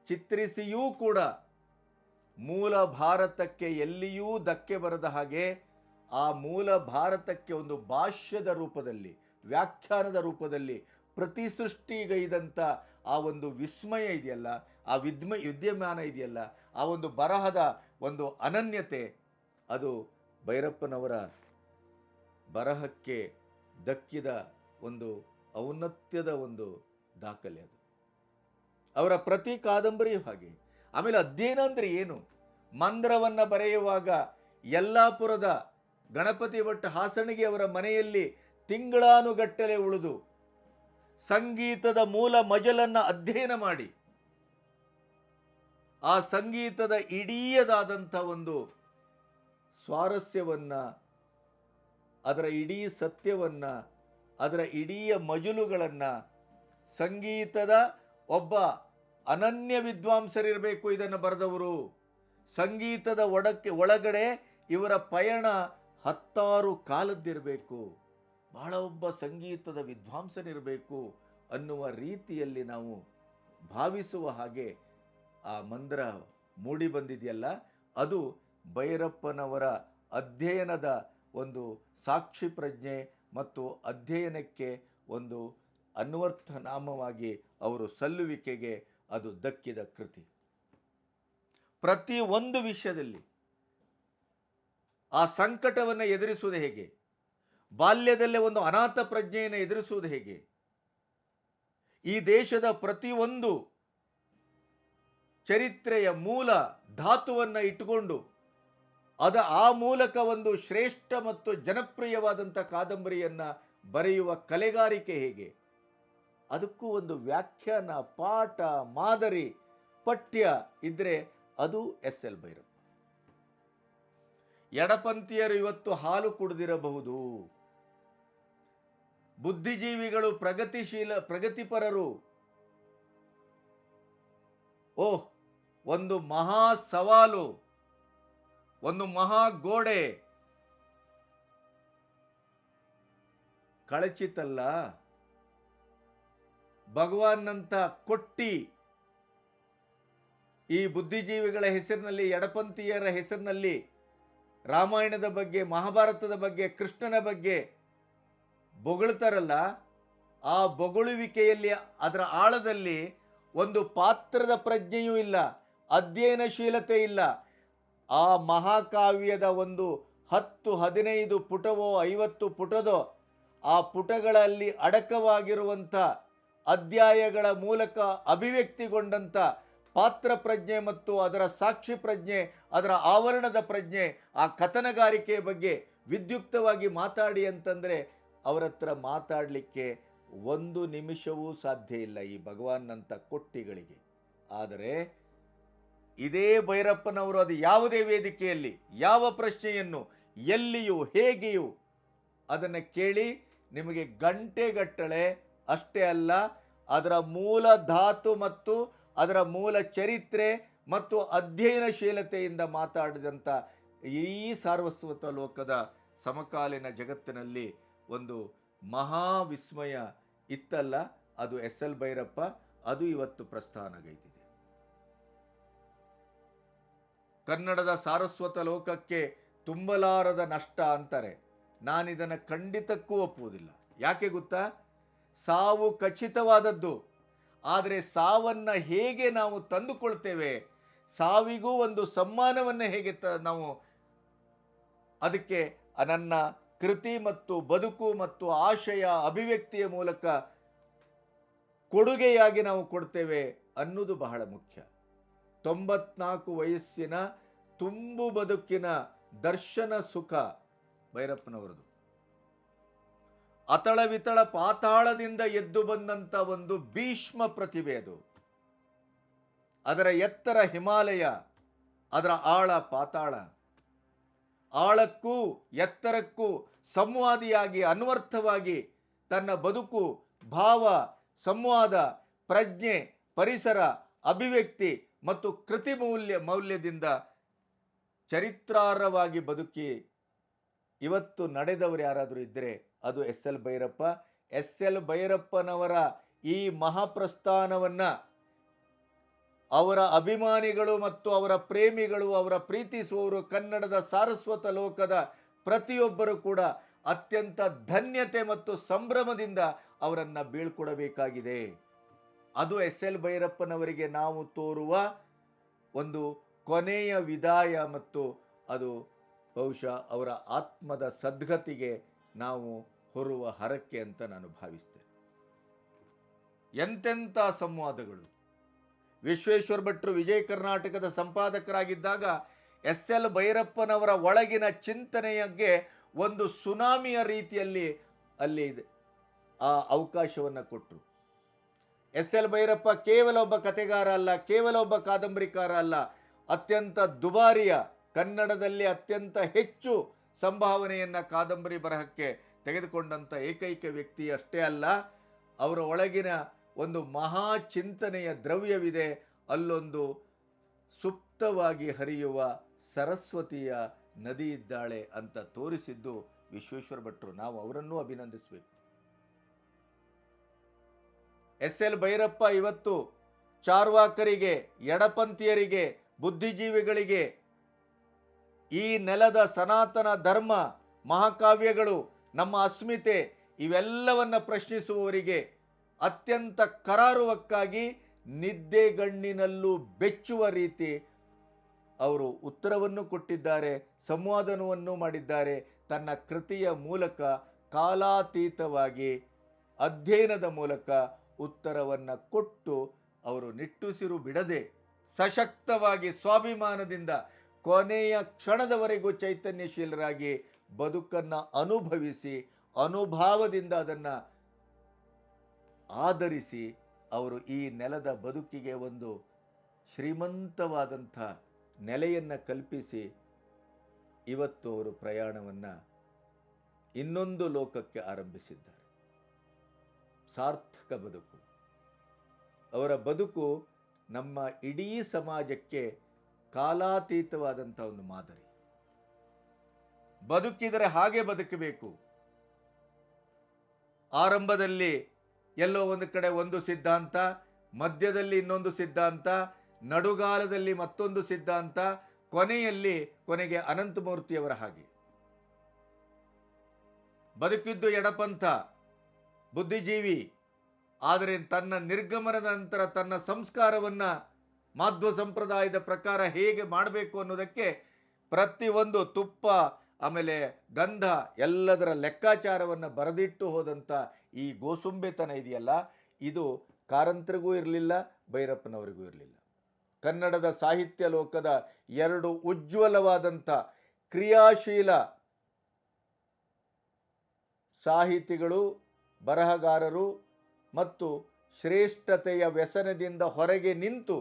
S1: ಚಿತ್ರಿಸಿಯೂ ಕೂಡ ಮೂಲ ಭಾರತಕ್ಕೆ ಎಲ್ಲಿಯೂ ಧಕ್ಕೆ ಬರದ ಹಾಗೆ ಆ ಮೂಲ ಭಾರತಕ್ಕೆ ಒಂದು ಭಾಷ್ಯದ ರೂಪದಲ್ಲಿ, ವ್ಯಾಖ್ಯಾನದ ರೂಪದಲ್ಲಿ ಪ್ರತಿಸೃಷ್ಟಿಗೈದಂಥ ಆ ಒಂದು ವಿಸ್ಮಯ ಇದೆಯಲ್ಲ, ಆ ವಿದ್ಯಮಾನ ಇದೆಯಲ್ಲ, ಆ ಒಂದು ಬರಹದ ಒಂದು ಅನನ್ಯತೆ, ಅದು ಭೈರಪ್ಪನವರ ಬರಹಕ್ಕೆ ದಕ್ಕಿದ ಒಂದು ಔನ್ನತ್ಯದ ಒಂದು ದಾಖಲೆ. ಅದು ಅವರ ಪ್ರತಿ ಕಾದಂಬರಿಯೂ ಹಾಗೆ. ಆಮೇಲೆ ಅಧ್ಯಯನ ಅಂದರೆ ಏನು? ಮಂದ್ರವನ್ನು ಬರೆಯುವಾಗ ಯಲ್ಲಾಪುರದ ಗಣಪತಿ ಭಟ್ ಹಾಸಣಿಗೆ ಅವರ ಮನೆಯಲ್ಲಿ ತಿಂಗಳಾನುಗಟ್ಟಲೆ ಉಳಿದು ಸಂಗೀತದ ಮೂಲ ಮಜಲನ್ನು ಅಧ್ಯಯನ ಮಾಡಿ ಆ ಸಂಗೀತದ ಇಡೀಯದಾದಂಥ ಒಂದು ಸ್ವಾರಸ್ಯವನ್ನು, ಅದರ ಇಡೀ ಸತ್ಯವನ್ನು, ಅದರ ಇಡೀ ಮಜಲುಗಳನ್ನು, ಸಂಗೀತದ ಒಬ್ಬ ಅನನ್ಯ ವಿದ್ವಾಂಸರಿರಬೇಕು ಇದನ್ನು ಬರೆದವರು, ಸಂಗೀತದ ಒಳಗಡೆ ಇವರ ಪಯಣ 10 ಕಾಲದ್ದಿರಬೇಕು, ಬಹಳ ಒಬ್ಬ ಸಂಗೀತದ ವಿದ್ವಾಂಸನಿರಬೇಕು ಅನ್ನುವ ರೀತಿಯಲ್ಲಿ ನಾವು ಭಾವಿಸುವ ಹಾಗೆ ಆ ಮಂದ್ರ ಮೂಡಿ ಬಂದಿದೆಯಲ್ಲ, ಅದು ಭೈರಪ್ಪನವರ ಅಧ್ಯಯನದ ಒಂದು ಸಾಕ್ಷಿ ಪ್ರಜ್ಞೆ ಮತ್ತು ಅಧ್ಯಯನಕ್ಕೆ ಒಂದು ಅನ್ವರ್ಥ ನಾಮವಾಗಿ ಅವರು ಸಲ್ಲುವಿಕೆಗೆ ಅದು ದಕ್ಕಿದ ಕೃತಿ. ಪ್ರತಿ ಒಂದು ವಿಷಯದಲ್ಲಿ ಆ ಸಂಕಟವನ್ನು ಎದುರಿಸುವುದು ಹೇಗೆ, ಬಾಲ್ಯದಲ್ಲೇ ಒಂದು ಅನಾಥ ಪ್ರಜ್ಞೆಯನ್ನು ಎದುರಿಸುವುದು ಹೇಗೆ, ಈ ದೇಶದ ಪ್ರತಿಯೊಂದು ಚರಿತ್ರೆಯ ಮೂಲ ಧಾತುವನ್ನು ಇಟ್ಟುಕೊಂಡು ಆ ಮೂಲಕ ಒಂದು ಶ್ರೇಷ್ಠ ಮತ್ತು ಜನಪ್ರಿಯವಾದಂಥ ಕಾದಂಬರಿಯನ್ನು ಬರೆಯುವ ಕಲೆಗಾರಿಕೆ ಹೇಗೆ, ಅದಕ್ಕೂ ಒಂದು ವ್ಯಾಖ್ಯಾನ, ಪಾಠ, ಮಾದರಿ, ಪಠ್ಯ ಇದ್ರೆ ಅದು ಎಸ್ ಎಲ್ ಭೈರಪ್ಪ. ಎಡಪಂಥೀಯರು ಇವತ್ತು ಹಾಲು ಕುಡಿದಿರಬಹುದು, ಬುದ್ಧಿಜೀವಿಗಳು ಪ್ರಗತಿಪರರು ಒಂದು ಮಹಾ ಸವಾಲು ಒಂದು ಮಹಾ ಗೋಡೆ ಕಳಚಿತಲ್ಲ. ಭಗವಾನ್ನಂತ ಕೊಟ್ಟಿ ಈ ಬುದ್ಧಿಜೀವಿಗಳ ಹೆಸರಿನಲ್ಲಿ, ಎಡಪಂಥೀಯರ ಹೆಸರಿನಲ್ಲಿ ರಾಮಾಯಣದ ಬಗ್ಗೆ, ಮಹಾಭಾರತದ ಬಗ್ಗೆ, ಕೃಷ್ಣನ ಬಗ್ಗೆ ಬೊಗಳ್ತಾರಲ್ಲ, ಆ ಬೊಗಳುವಿಕೆಯಲ್ಲಿ ಅದರ ಆಳದಲ್ಲಿ ಒಂದು ಪಾತ್ರದ ಪ್ರಜ್ಞೆಯೂ ಇಲ್ಲ, ಅಧ್ಯಯನಶೀಲತೆ ಇಲ್ಲ. ಆ ಮಹಾಕಾವ್ಯದ ಒಂದು 10-15 ಪುಟವೋ 50 ಪುಟದೋ ಆ ಪುಟಗಳಲ್ಲಿ ಅಡಕವಾಗಿರುವಂಥ ಅಧ್ಯಾಯಗಳ ಮೂಲಕ ಅಭಿವ್ಯಕ್ತಿಗೊಂಡಂಥ ಪಾತ್ರ ಪ್ರಜ್ಞೆ ಮತ್ತು ಅದರ ಸಾಕ್ಷಿ ಪ್ರಜ್ಞೆ, ಅದರ ಆವರಣದ ಪ್ರಜ್ಞೆ, ಆ ಕಥನಗಾರಿಕೆಯ ಬಗ್ಗೆ ವಿದ್ಯುಕ್ತವಾಗಿ ಮಾತಾಡಿ ಅಂತಂದರೆ ಅವರ ಹತ್ರ ಮಾತಾಡಲಿಕ್ಕೆ ಒಂದು ನಿಮಿಷವೂ ಸಾಧ್ಯ ಇಲ್ಲ ಈ ಭಗವಾನ್ನಂಥ ಕೊಟ್ಟಿಗಳಿಗೆ. ಆದರೆ ಇದೇ ಭೈರಪ್ಪನವರು ಅದು ಯಾವುದೇ ವೇದಿಕೆಯಲ್ಲಿ ಯಾವ ಪ್ರಶ್ನೆಯನ್ನು ಎಲ್ಲಿಯೂ ಹೇಗೆಯೂ ಅದನ್ನು ಕೇಳಿ ನಿಮಗೆ ಗಂಟೆಗಟ್ಟಲೆ, ಅಷ್ಟೇ ಅಲ್ಲ ಅದರ ಮೂಲ ಧಾತು ಮತ್ತು ಅದರ ಮೂಲ ಚರಿತ್ರೆ ಮತ್ತು ಅಧ್ಯಯನಶೀಲತೆಯಿಂದ ಮಾತಾಡಿದಂಥ ಈ ಸಾರಸ್ವತ ಲೋಕದ ಸಮಕಾಲೀನ ಜಗತ್ತಿನಲ್ಲಿ ಒಂದು ಮಹಾವಿಸ್ಮಯ ಇತ್ತಲ್ಲ, ಅದು ಎಸ್.ಎಲ್. ಭೈರಪ್ಪ. ಅದು ಇವತ್ತು ಪ್ರಸ್ಥಾನಗೈದಿದೆ. ಕನ್ನಡದ ಸಾರಸ್ವತ ಲೋಕಕ್ಕೆ ತುಂಬಲಾರದ ನಷ್ಟ ಅಂತಾರೆ. ನಾನಿದನ್ನು ಖಂಡಿತಕ್ಕೂ ಒಪ್ಪುವುದಿಲ್ಲ. ಯಾಕೆ ಗೊತ್ತಾ? ಸಾವು ಖಚಿತವಾದದ್ದು, ಆದರೆ ಸಾವನ್ನು ಹೇಗೆ ನಾವು ತಂದುಕೊಳ್ತೇವೆ, ಸಾವಿಗೂ ಒಂದು ಸಮ್ಮಾನವನ್ನು ಹೇಗೆ ನಾವು ಅದಕ್ಕೆ ನನ್ನ ಕೃತಿ ಮತ್ತು ಬದುಕು ಮತ್ತು ಆಶಯ ಅಭಿವ್ಯಕ್ತಿಯ ಮೂಲಕ ಕೊಡುಗೆಯಾಗಿ ನಾವು ಕೊಡ್ತೇವೆ ಅನ್ನೋದು ಬಹಳ ಮುಖ್ಯ. 94 ವಯಸ್ಸಿನ ತುಂಬು ಬದುಕಿನ ದರ್ಶನ ಸುಖ ಭೈರಪ್ಪನವರದು. ಅತಳ ವಿತಳ ಪಾತಾಳದಿಂದ ಎದ್ದು ಬಂದಂಥ ಒಂದು ಭೀಷ್ಮ ಪ್ರತಿಭೆ ಅದು. ಅದರ ಎತ್ತರ ಹಿಮಾಲಯ, ಅದರ ಆಳ ಪಾತಾಳ. ಆಳಕ್ಕೂ ಎತ್ತರಕ್ಕೂ ಸಂವಾದಿಯಾಗಿ ಅನ್ವರ್ಥವಾಗಿ ತನ್ನ ಬದುಕು, ಭಾವ, ಸಂವಾದ, ಪ್ರಜ್ಞೆ, ಪರಿಸರ, ಅಭಿವ್ಯಕ್ತಿ ಮತ್ತು ಕೃತಿ ಮೌಲ್ಯದಿಂದ ಚರಿತ್ರಾರ್ಹವಾಗಿ ಬದುಕಿ ಇವತ್ತು ನಡೆದವರು ಯಾರಾದರೂ ಇದ್ದರೆ ಅದು ಎಸ್.ಎಲ್. ಭೈರಪ್ಪ. ಎಸ್.ಎಲ್. ಭೈರಪ್ಪನವರ ಈ ಮಹಾಪ್ರಸ್ಥಾನವನ್ನು ಅವರ ಅಭಿಮಾನಿಗಳು ಮತ್ತು ಅವರ ಪ್ರೇಮಿಗಳು, ಅವರ ಪ್ರೀತಿಸುವವರು, ಕನ್ನಡದ ಸಾರಸ್ವತ ಲೋಕದ ಪ್ರತಿಯೊಬ್ಬರು ಕೂಡ ಅತ್ಯಂತ ಧನ್ಯತೆ ಮತ್ತು ಸಂಭ್ರಮದಿಂದ ಅವರನ್ನು ಬೀಳ್ಕೊಡಬೇಕಾಗಿದೆ. ಅದು ಎಸ್.ಎಲ್. ಭೈರಪ್ಪನವರಿಗೆ ನಾವು ತೋರುವ ಒಂದು ಕೊನೆಯ ವಿದಾಯ ಮತ್ತು ಅದು ಬಹುಶಃ ಅವರ ಆತ್ಮದ ಸದ್ಗತಿಗೆ ನಾವು ಹೊರುವ ಹರಕೆ ಅಂತ ನಾನು ಭಾವಿಸ್ತೇನೆ. ಎಂತೆಂಥ ಸಂವಾದಗಳು! ವಿಶ್ವೇಶ್ವರ ಭಟ್ರು ವಿಜಯ ಕರ್ನಾಟಕದ ಸಂಪಾದಕರಾಗಿದ್ದಾಗ ಎಸ್.ಎಲ್. ಭೈರಪ್ಪನವರ ಒಳಗಿನ ಚಿಂತನೆಯಗೆ ಒಂದು ಸುನಾಮಿಯ ರೀತಿಯಲ್ಲಿ ಅಲ್ಲಿ ಆ ಅವಕಾಶವನ್ನು ಕೊಟ್ಟರು. ಎಸ್.ಎಲ್. ಭೈರಪ್ಪ ಕೇವಲ ಒಬ್ಬ ಕಥೆಗಾರ ಅಲ್ಲ, ಕೇವಲ ಒಬ್ಬ ಕಾದಂಬರಿಕಾರ ಅಲ್ಲ, ಅತ್ಯಂತ ದುಬಾರಿಯ, ಕನ್ನಡದಲ್ಲಿ ಅತ್ಯಂತ ಹೆಚ್ಚು ಸಂಭಾವನೆಯನ್ನು ಕಾದಂಬರಿ ಬರಹಕ್ಕೆ ತೆಗೆದುಕೊಂಡಂಥ ಏಕೈಕ ವ್ಯಕ್ತಿ ಅಷ್ಟೇ ಅಲ್ಲ, ಅವರ ಒಳಗಿನ ಒಂದು ಮಹಾ ಚಿಂತನೆಯ ದ್ರವ್ಯವಿದೆ. ಅಲ್ಲೊಂದು ಸುಪ್ತವಾಗಿ ಹರಿಯುವ ಸರಸ್ವತಿಯ ನದಿ ಇದ್ದಾಳೆ ಅಂತ ತೋರಿಸಿದ್ದು ವಿಶ್ವೇಶ್ವರ ಭಟ್ರು. ನಾವು ಅವರನ್ನೂ ಅಭಿನಂದಿಸಬೇಕು. ಎಸ್.ಎಲ್. ಭೈರಪ್ಪ ಇವತ್ತು ಚಾರ್ವಾಕರಿಗೆ, ಎಡಪಂಥೀಯರಿಗೆ, ಬುದ್ಧಿಜೀವಿಗಳಿಗೆ ಈ ನೆಲದ ಸನಾತನ ಧರ್ಮ, ಮಹಾಕಾವ್ಯಗಳು, ನಮ್ಮ ಅಸ್ಮಿತೆ ಇವೆಲ್ಲವನ್ನು ಪ್ರಶ್ನಿಸುವವರಿಗೆ ಅತ್ಯಂತ ಕರಾರುವಕ್ಕಾಗಿ ನಿದ್ದೆಗಣ್ಣಿನಲ್ಲೂ ಬೆಚ್ಚುವ ರೀತಿ ಅವರು ಉತ್ತರವನ್ನು ಕೊಟ್ಟಿದ್ದಾರೆ, ಸಂವಾದನವನ್ನು ಮಾಡಿದ್ದಾರೆ. ತನ್ನ ಕೃತಿಯ ಮೂಲಕ ಕಾಲಾತೀತವಾಗಿ ಅಧ್ಯಯನದ ಮೂಲಕ ಉತ್ತರವನ್ನು ಕೊಟ್ಟು ಅವರು ನಿಟ್ಟುಸಿರು ಬಿಡದೆ ಸಶಕ್ತವಾಗಿ ಸ್ವಾಭಿಮಾನದಿಂದ ಕೊನೆಯ ಕ್ಷಣದವರೆಗೂ ಚೈತನ್ಯಶೀಲರಾಗಿ ಬದುಕನ್ನು ಅನುಭವಿಸಿ ಅನುಭಾವದಿಂದ ಅದನ್ನು ಆಧರಿಸಿ ಅವರು ಈ ನೆಲದ ಬದುಕಿಗೆ ಒಂದು ಶ್ರೀಮಂತವಾದಂಥ ನೆಲೆಯನ್ನು ಕಲ್ಪಿಸಿ ಇವತ್ತು ಅವರು ಪ್ರಯಾಣವನ್ನು ಇನ್ನೊಂದು ಲೋಕಕ್ಕೆ ಆರಂಭಿಸಿದ್ದಾರೆ. ಸಾರ್ಥಕ ಬದುಕು. ಅವರ ಬದುಕು ನಮ್ಮ ಇಡೀ ಸಮಾಜಕ್ಕೆ ಕಾಲಾತೀತವಾದಂಥ ಒಂದು ಮಾದರಿ. ಬದುಕಿದರೆ ಹಾಗೆ ಬದುಕಬೇಕು. ಆರಂಭದಲ್ಲಿ ಎಲ್ಲೋ ಒಂದು ಕಡೆ ಒಂದು ಸಿದ್ಧಾಂತ, ಮಧ್ಯದಲ್ಲಿ ಇನ್ನೊಂದು ಸಿದ್ಧಾಂತ, ನಡುಗಾಲದಲ್ಲಿ ಮತ್ತೊಂದು ಸಿದ್ಧಾಂತ, ಕೊನೆಗೆ ಅನಂತಮೂರ್ತಿಯವರ ಹಾಗೆ ಬದುಕಿದ್ದು ಎಡಪಂಥ, ಬುದ್ಧಿಜೀವಿ. ಆದರೆ ತನ್ನ ನಿರ್ಗಮನದ ನಂತರ ತನ್ನ ಸಂಸ್ಕಾರವನ್ನ ಮಾಧ್ವ ಸಂಪ್ರದಾಯದ ಪ್ರಕಾರ ಹೇಗೆ ಮಾಡಬೇಕು ಅನ್ನೋದಕ್ಕೆ ಪ್ರತಿಯೊಂದು ತುಪ್ಪ, ಆಮೇಲೆ ಗಂಧ, ಎಲ್ಲದರ ಲೆಕ್ಕಾಚಾರವನ್ನು ಬರೆದಿಟ್ಟು ಹೋದಂಥ ಈ ಗೋಸುಂಬೆತನ ಇದೆಯಲ್ಲ, ಇದು ಕಾರಂತರಿಗೂ ಇರಲಿಲ್ಲ, ಭೈರಪ್ಪನವರಿಗೂ ಇರಲಿಲ್ಲ. ಕನ್ನಡದ ಸಾಹಿತ್ಯ ಲೋಕದ ಎರಡು ಉಜ್ವಲವಾದಂಥ ಕ್ರಿಯಾಶೀಲ ಸಾಹಿತಿಗಳು, ಬರಹಗಾರರು ಮತ್ತು ಶ್ರೇಷ್ಠತೆಯ ವ್ಯಸನದಿಂದ ಹೊರಗೆ ನಿಂತು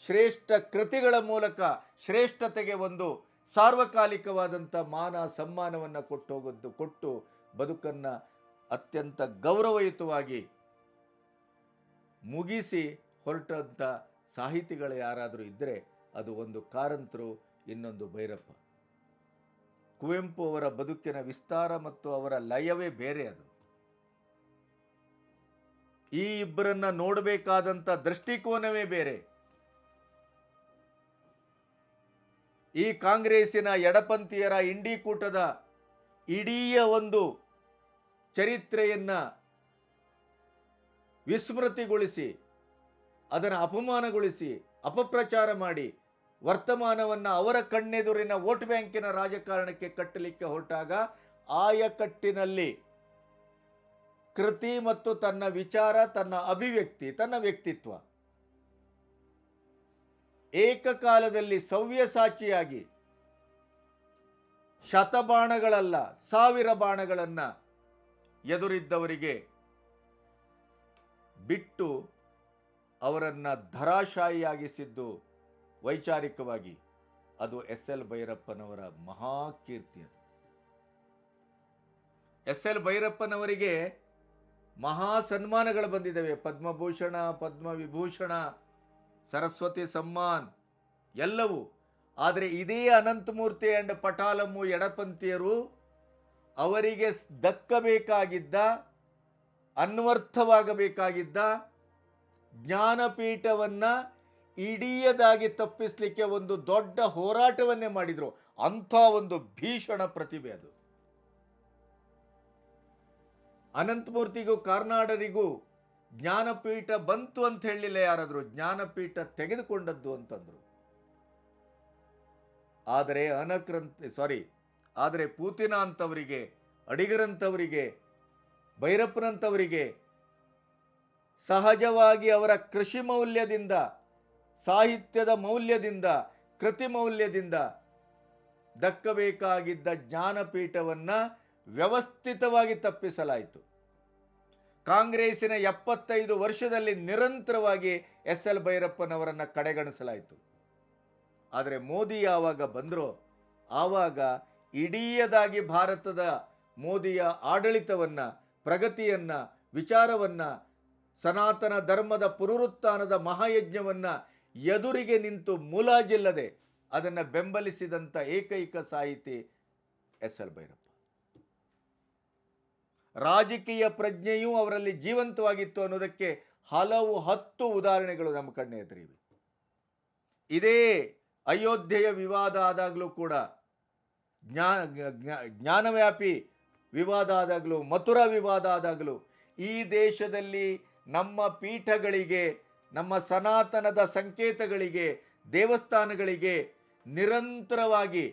S1: ಶ್ರೇಷ್ಠ ಕೃತಿಗಳ ಮೂಲಕ ಶ್ರೇಷ್ಠತೆಗೆ ಒಂದು ಸಾರ್ವಕಾಲಿಕವಾದಂಥ ಮಾನ ಸಮ್ಮಾನವನ್ನು ಕೊಟ್ಟು ಬದುಕನ್ನು ಅತ್ಯಂತ ಗೌರವಯುತವಾಗಿ ಮುಗಿಸಿ ಹೊರಟಂಥ ಸಾಹಿತಿಗಳು ಯಾರಾದರೂ ಇದ್ದರೆ ಅದು ಒಂದು ಕಾರಂತರು, ಇನ್ನೊಂದು ಭೈರಪ್ಪ. ಕುವೆಂಪು ಅವರ ಬದುಕಿನ ವಿಸ್ತಾರ ಮತ್ತು ಅವರ ಲಯವೇ ಬೇರೆ. ಅದು ಈ ಇಬ್ಬರನ್ನ ನೋಡಬೇಕಾದಂಥ ದೃಷ್ಟಿಕೋನವೇ ಬೇರೆ. ಈ ಕಾಂಗ್ರೆಸ್ಸಿನ ಎಡಪಂಥೀಯರ ಇಂಡಿಕೂಟದ ಇಡೀ ಒಂದು ಚರಿತ್ರೆಯನ್ನ ವಿಸ್ಮೃತಿಗೊಳಿಸಿ, ಅದನ್ನು ಅಪಮಾನಗೊಳಿಸಿ, ಅಪಪ್ರಚಾರ ಮಾಡಿ ವರ್ತಮಾನವನ್ನು ಅವರ ಕಣ್ಣೆದುರಿನ ವೋಟ್ ಬ್ಯಾಂಕಿನ ರಾಜಕಾರಣಕ್ಕೆ ಕಟ್ಟಲಿಕ್ಕೆ ಹೊರಟಾಗ ಆಯಕಟ್ಟಿನಲ್ಲಿ ಕೃತಿ ಮತ್ತು ತನ್ನ ವಿಚಾರ, ತನ್ನ ಅಭಿವ್ಯಕ್ತಿ, ತನ್ನ ವ್ಯಕ್ತಿತ್ವ ಏಕಕಾಲದಲ್ಲಿ ಸವ್ಯಸಾಚಿಯಾಗಿ ಶತಬಾಣಗಳಲ್ಲ 1000 ಬಾಣಗಳನ್ನು ಎದುರಿದ್ದವರಿಗೆ ಬಿಟ್ಟು ಅವರನ್ನು ಧರಾಶಾಯಿಯಾಗಿಸಿದ್ದು ವೈಚಾರಿಕವಾಗಿ ಅದು ಎಸ್ ಎಲ್ ಭೈರಪ್ಪನವರ ಮಹಾಕೀರ್ತಿ. ಅದು ಎಸ್ ಎಲ್ ಭೈರಪ್ಪನವರಿಗೆ ಮಹಾ ಸನ್ಮಾನಗಳು ಬಂದಿದ್ದಾವೆ. ಪದ್ಮಭೂಷಣ, ಪದ್ಮವಿಭೂಷಣ, ಸರಸ್ವತಿ ಸಮ್ಮಾನ್ ಎಲ್ಲವೂ. ಆದರೆ ಇದೇ ಅನಂತಮೂರ್ತಿ ಅಂಡ್ ಪಟಾಲಮ್ಮು ಎಡಪಂಥೀಯರು ಅವರಿಗೆ ದಕ್ಕಬೇಕಾಗಿದ್ದ, ಅನ್ವರ್ಥವಾಗಬೇಕಾಗಿದ್ದ ಜ್ಞಾನಪೀಠವನ್ನ ಇಡೀಯದಾಗಿ ತಪ್ಪಿಸಲಿಕ್ಕೆ ಒಂದು ದೊಡ್ಡ ಹೋರಾಟವನ್ನೇ ಮಾಡಿದ್ರು. ಅಂಥ ಒಂದು ಭೀಷಣ ಪ್ರತಿಭೆ ಅದು. ಅನಂತಮೂರ್ತಿಗೂ ಕಾರ್ನಾಡರಿಗೂ ಜ್ಞಾನಪೀಠ ಬಂತು ಅಂತ ಹೇಳಿಲ್ಲ ಯಾರಾದರೂ, ಜ್ಞಾನಪೀಠ ತೆಗೆದುಕೊಂಡದ್ದು ಅಂತಂದ್ರು. ಆದರೆ ಪೂತಿನ ಅಂತವರಿಗೆ, ಅಡಿಗರಂತವರಿಗೆ, ಭೈರಪ್ಪನಂತವರಿಗೆ ಸಹಜವಾಗಿ ಅವರ ಕೃಷಿ ಮೌಲ್ಯದಿಂದ, ಸಾಹಿತ್ಯದ ಮೌಲ್ಯದಿಂದ, ಕೃತಿ ಮೌಲ್ಯದಿಂದ ದಕ್ಕಬೇಕಾಗಿದ್ದ ಜ್ಞಾನಪೀಠವನ್ನ ವ್ಯವಸ್ಥಿತವಾಗಿ ತಪ್ಪಿಸಲಾಯಿತು. ಕಾಂಗ್ರೆಸ್ಸಿನ 75 ವರ್ಷದಲ್ಲಿ ನಿರಂತರವಾಗಿ ಎಸ್ ಎಲ್ ಭೈರಪ್ಪನವರನ್ನು ಕಡೆಗಣಿಸಲಾಯಿತು. ಆದರೆ ಮೋದಿ ಯಾವಾಗ ಬಂದರೋ ಆವಾಗ ಇಡೀಯದಾಗಿ ಭಾರತದ ಮೋದಿಯ ಆಡಳಿತವನ್ನ, ಪ್ರಗತಿಯನ್ನ, ವಿಚಾರವನ್ನ, ಸನಾತನ ಧರ್ಮದ ಪುನರುತ್ಥಾನದ ಮಹಾಯಜ್ಞವನ್ನ ಎದುರಿಗೆ ನಿಂತು ಮುಲಾಜಿಲ್ಲದೆ ಅದನ್ನು ಬೆಂಬಲಿಸಿದಂಥ ಏಕೈಕ ಸಾಹಿತಿ ಎಸ್ ಎಲ್ ಭೈರಪ್ಪ. ರಾಜಕೀಯ ಪ್ರಜ್ಞೆಯೂ ಅವರಲ್ಲಿ ಜೀವಂತವಾಗಿತ್ತು ಅನ್ನೋದಕ್ಕೆ ಹಲವು 10 ಉದಾಹರಣೆಗಳು ನಮ್ಮ ಕಣ್ಣೆ ಎದುರಿವೆ. ಇದೇ ಅಯೋಧ್ಯೆಯ ವಿವಾದ ಆದಾಗಲೂ ಕೂಡ, ಜ್ಞಾನವ್ಯಾಪಿ ವಿವಾದ ಆದಾಗಲೂ, ಮಥುರಾ ವಿವಾದ ಆದಾಗಲೂ ಈ ದೇಶದಲ್ಲಿ ನಮ್ಮ ಪೀಠಗಳಿಗೆ, ನಮ್ಮ ಸನಾತನದ ಸಂಕೇತಗಳಿಗೆ, ದೇವಸ್ಥಾನಗಳಿಗೆ ನಿರಂತರವಾಗಿ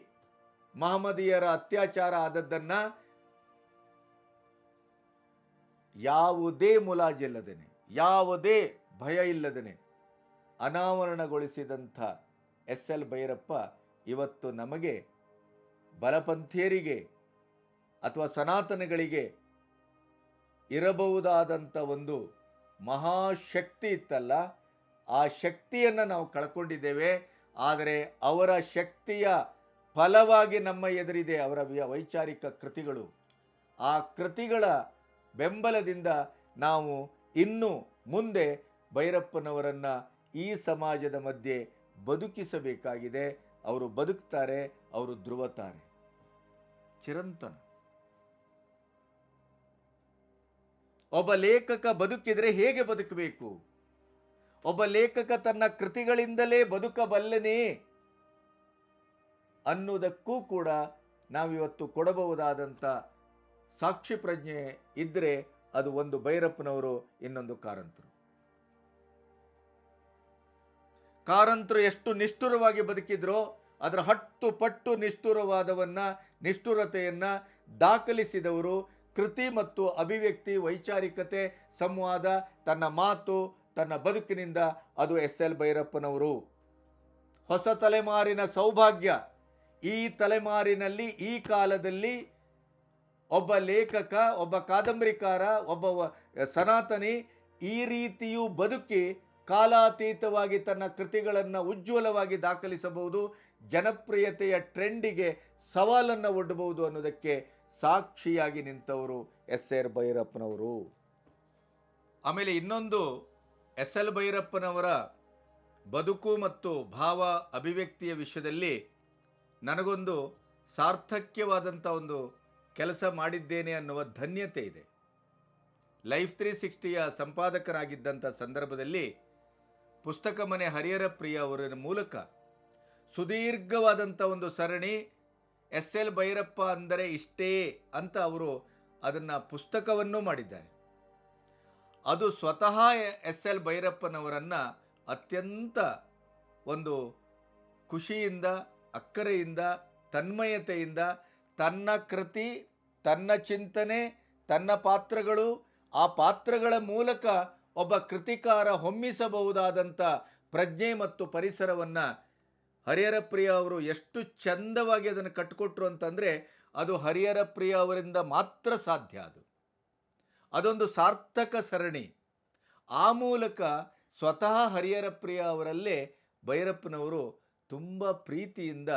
S1: ಮಹಮ್ಮದೀಯರ ಅತ್ಯಾಚಾರ ಆದದ್ದನ್ನು ಯಾವುದೇ ಮುಲಾಜಿಲ್ಲದೇನೆ, ಯಾವುದೇ ಭಯ ಇಲ್ಲದೇನೆ ಅನಾವರಣಗೊಳಿಸಿದಂಥ ಎಸ್ ಎಲ್ ಭೈರಪ್ಪ ಇವತ್ತು ನಮಗೆ, ಬಲಪಂಥೀಯರಿಗೆ ಅಥವಾ ಸನಾತನಗಳಿಗೆ ಇರಬಹುದಾದಂಥ ಒಂದು ಮಹಾಶಕ್ತಿ ಇತ್ತಲ್ಲ, ಆ ಶಕ್ತಿಯನ್ನು ನಾವು ಕಳ್ಕೊಂಡಿದ್ದೇವೆ. ಆದರೆ ಅವರ ಶಕ್ತಿಯ ಫಲವಾಗಿ ನಮ್ಮ ಎದುರಿದೆ ಅವರ ವೈಚಾರಿಕ ಕೃತಿಗಳು. ಆ ಕೃತಿಗಳ ಬೆಂಬಲದಿಂದ ನಾವು ಇನ್ನು ಮುಂದೆ ಭೈರಪ್ಪನವರನ್ನು ಈ ಸಮಾಜದ ಮಧ್ಯೆ ಬದುಕಿಸಬೇಕಾಗಿದೆ. ಅವರು ಬದುಕ್ತಾರೆ, ಅವರು ಧ್ರುವತಾರೆ. ಚಿರಂತನ. ಒಬ್ಬ ಲೇಖಕ ಬದುಕಿದ್ರೆ ಹೇಗೆ ಬದುಕಬೇಕು? ಒಬ್ಬ ಲೇಖಕ ತನ್ನ ಕೃತಿಗಳಿಂದಲೇ ಬದುಕಬಲ್ಲನೇ ಅನ್ನುವುದಕ್ಕೂ ಕೂಡ ನಾವಿವತ್ತು ಕೊಡಬಹುದಾದಂಥ ಸಾಕ್ಷಿ ಪ್ರಜ್ಞೆ ಇದ್ದರೆ ಅದು ಒಂದು ಭೈರಪ್ಪನವರು, ಇನ್ನೊಂದು ಕಾರಂತರು. ಕಾರಂತರು ಎಷ್ಟು ನಿಷ್ಠುರವಾಗಿ ಬದುಕಿದ್ರೋ ಅದರ 10 ಪಟ್ಟು ನಿಷ್ಠುರತೆಯನ್ನ ದಾಖಲಿಸಿದವರು. ಕೃತಿ ಮತ್ತು ಅಭಿವ್ಯಕ್ತಿ, ವೈಚಾರಿಕತೆ, ಸಂವಾದ, ತನ್ನ ಮಾತು, ತನ್ನ ಬದುಕಿನಿಂದ ಅದು ಎಸ್.ಎಲ್. ಭೈರಪ್ಪನವರು. ಹೊಸ ತಲೆಮಾರಿನ ಸೌಭಾಗ್ಯ. ಈ ತಲೆಮಾರಿನಲ್ಲಿ, ಈ ಕಾಲದಲ್ಲಿ ಒಬ್ಬ ಲೇಖಕ, ಒಬ್ಬ ಕಾದಂಬರಿಕಾರ, ಒಬ್ಬ ಸನಾತನಿ ಈ ರೀತಿಯೂ ಬದುಕಿ ಕಾಲಾತೀತವಾಗಿ ತನ್ನ ಕೃತಿಗಳನ್ನು ಉಜ್ವಲವಾಗಿ ದಾಖಲಿಸಬಹುದು, ಜನಪ್ರಿಯತೆಯ ಟ್ರೆಂಡಿಗೆ ಸವಾಲನ್ನು ಒಡ್ಡಬಹುದು ಅನ್ನೋದಕ್ಕೆ ಸಾಕ್ಷಿಯಾಗಿ ನಿಂತವರು ಎಸ್.ಆರ್. ಭೈರಪ್ಪನವರು. ಆಮೇಲೆ ಇನ್ನೊಂದು, ಎಸ್.ಎಲ್. ಭೈರಪ್ಪನವರ ಬದುಕು ಮತ್ತು ಭಾವ ಅಭಿವ್ಯಕ್ತಿಯ ವಿಷಯದಲ್ಲಿ ನನಗೊಂದು ಸಾರ್ಥಕ್ಯವಾದಂಥ ಒಂದು ಕೆಲಸ ಮಾಡಿದ್ದೇನೆ ಅನ್ನುವ ಧನ್ಯತೆ ಇದೆ. ಲೈಫ್ 360ಯ ಸಂಪಾದಕರಾಗಿದ್ದಂಥ ಸಂದರ್ಭದಲ್ಲಿ ಪುಸ್ತಕ ಮನೆ ಹರಿಹರ ಪ್ರಿಯ ಅವರ ಮೂಲಕ ಸುದೀರ್ಘವಾದಂಥ ಒಂದು ಸರಣಿ ಎಸ್.ಎಲ್. ಭೈರಪ್ಪ ಅಂದರೆ ಇಷ್ಟೇ ಅಂತ ಅವರು ಅದನ್ನು ಪುಸ್ತಕವನ್ನು ಮಾಡಿದ್ದಾರೆ. ಅದು ಸ್ವತಃ ಎಸ್.ಎಲ್. ಭೈರಪ್ಪನವರನ್ನು ಅತ್ಯಂತ ಒಂದು ಖುಷಿಯಿಂದ, ಅಕ್ಕರೆಯಿಂದ, ತನ್ಮಯತೆಯಿಂದ ತನ್ನ ಕೃತಿ, ತನ್ನ ಚಿಂತನೆ, ತನ್ನ ಪಾತ್ರಗಳು, ಆ ಪಾತ್ರಗಳ ಮೂಲಕ ಒಬ್ಬ ಕೃತಿಕಾರ ಹೊಮ್ಮಿಸಬಹುದಾದಂಥ ಪ್ರಜ್ಞೆ ಮತ್ತು ಪರಿಸರವನ್ನು ಹರಿಹರ ಪ್ರಿಯ ಅವರು ಎಷ್ಟು ಚಂದವಾಗಿ ಅದನ್ನು ಕಟ್ಟಿಕೊಟ್ರು ಅಂತಂದರೆ ಅದು ಹರಿಹರ ಪ್ರಿಯ ಅವರಿಂದ ಮಾತ್ರ ಸಾಧ್ಯ. ಅದೊಂದು ಸಾರ್ಥಕ ಸರಣಿ. ಆ ಮೂಲಕ ಸ್ವತಃ ಹರಿಹರ ಪ್ರಿಯ ಅವರಲ್ಲೇ ಭೈರಪ್ಪನವರು ತುಂಬ ಪ್ರೀತಿಯಿಂದ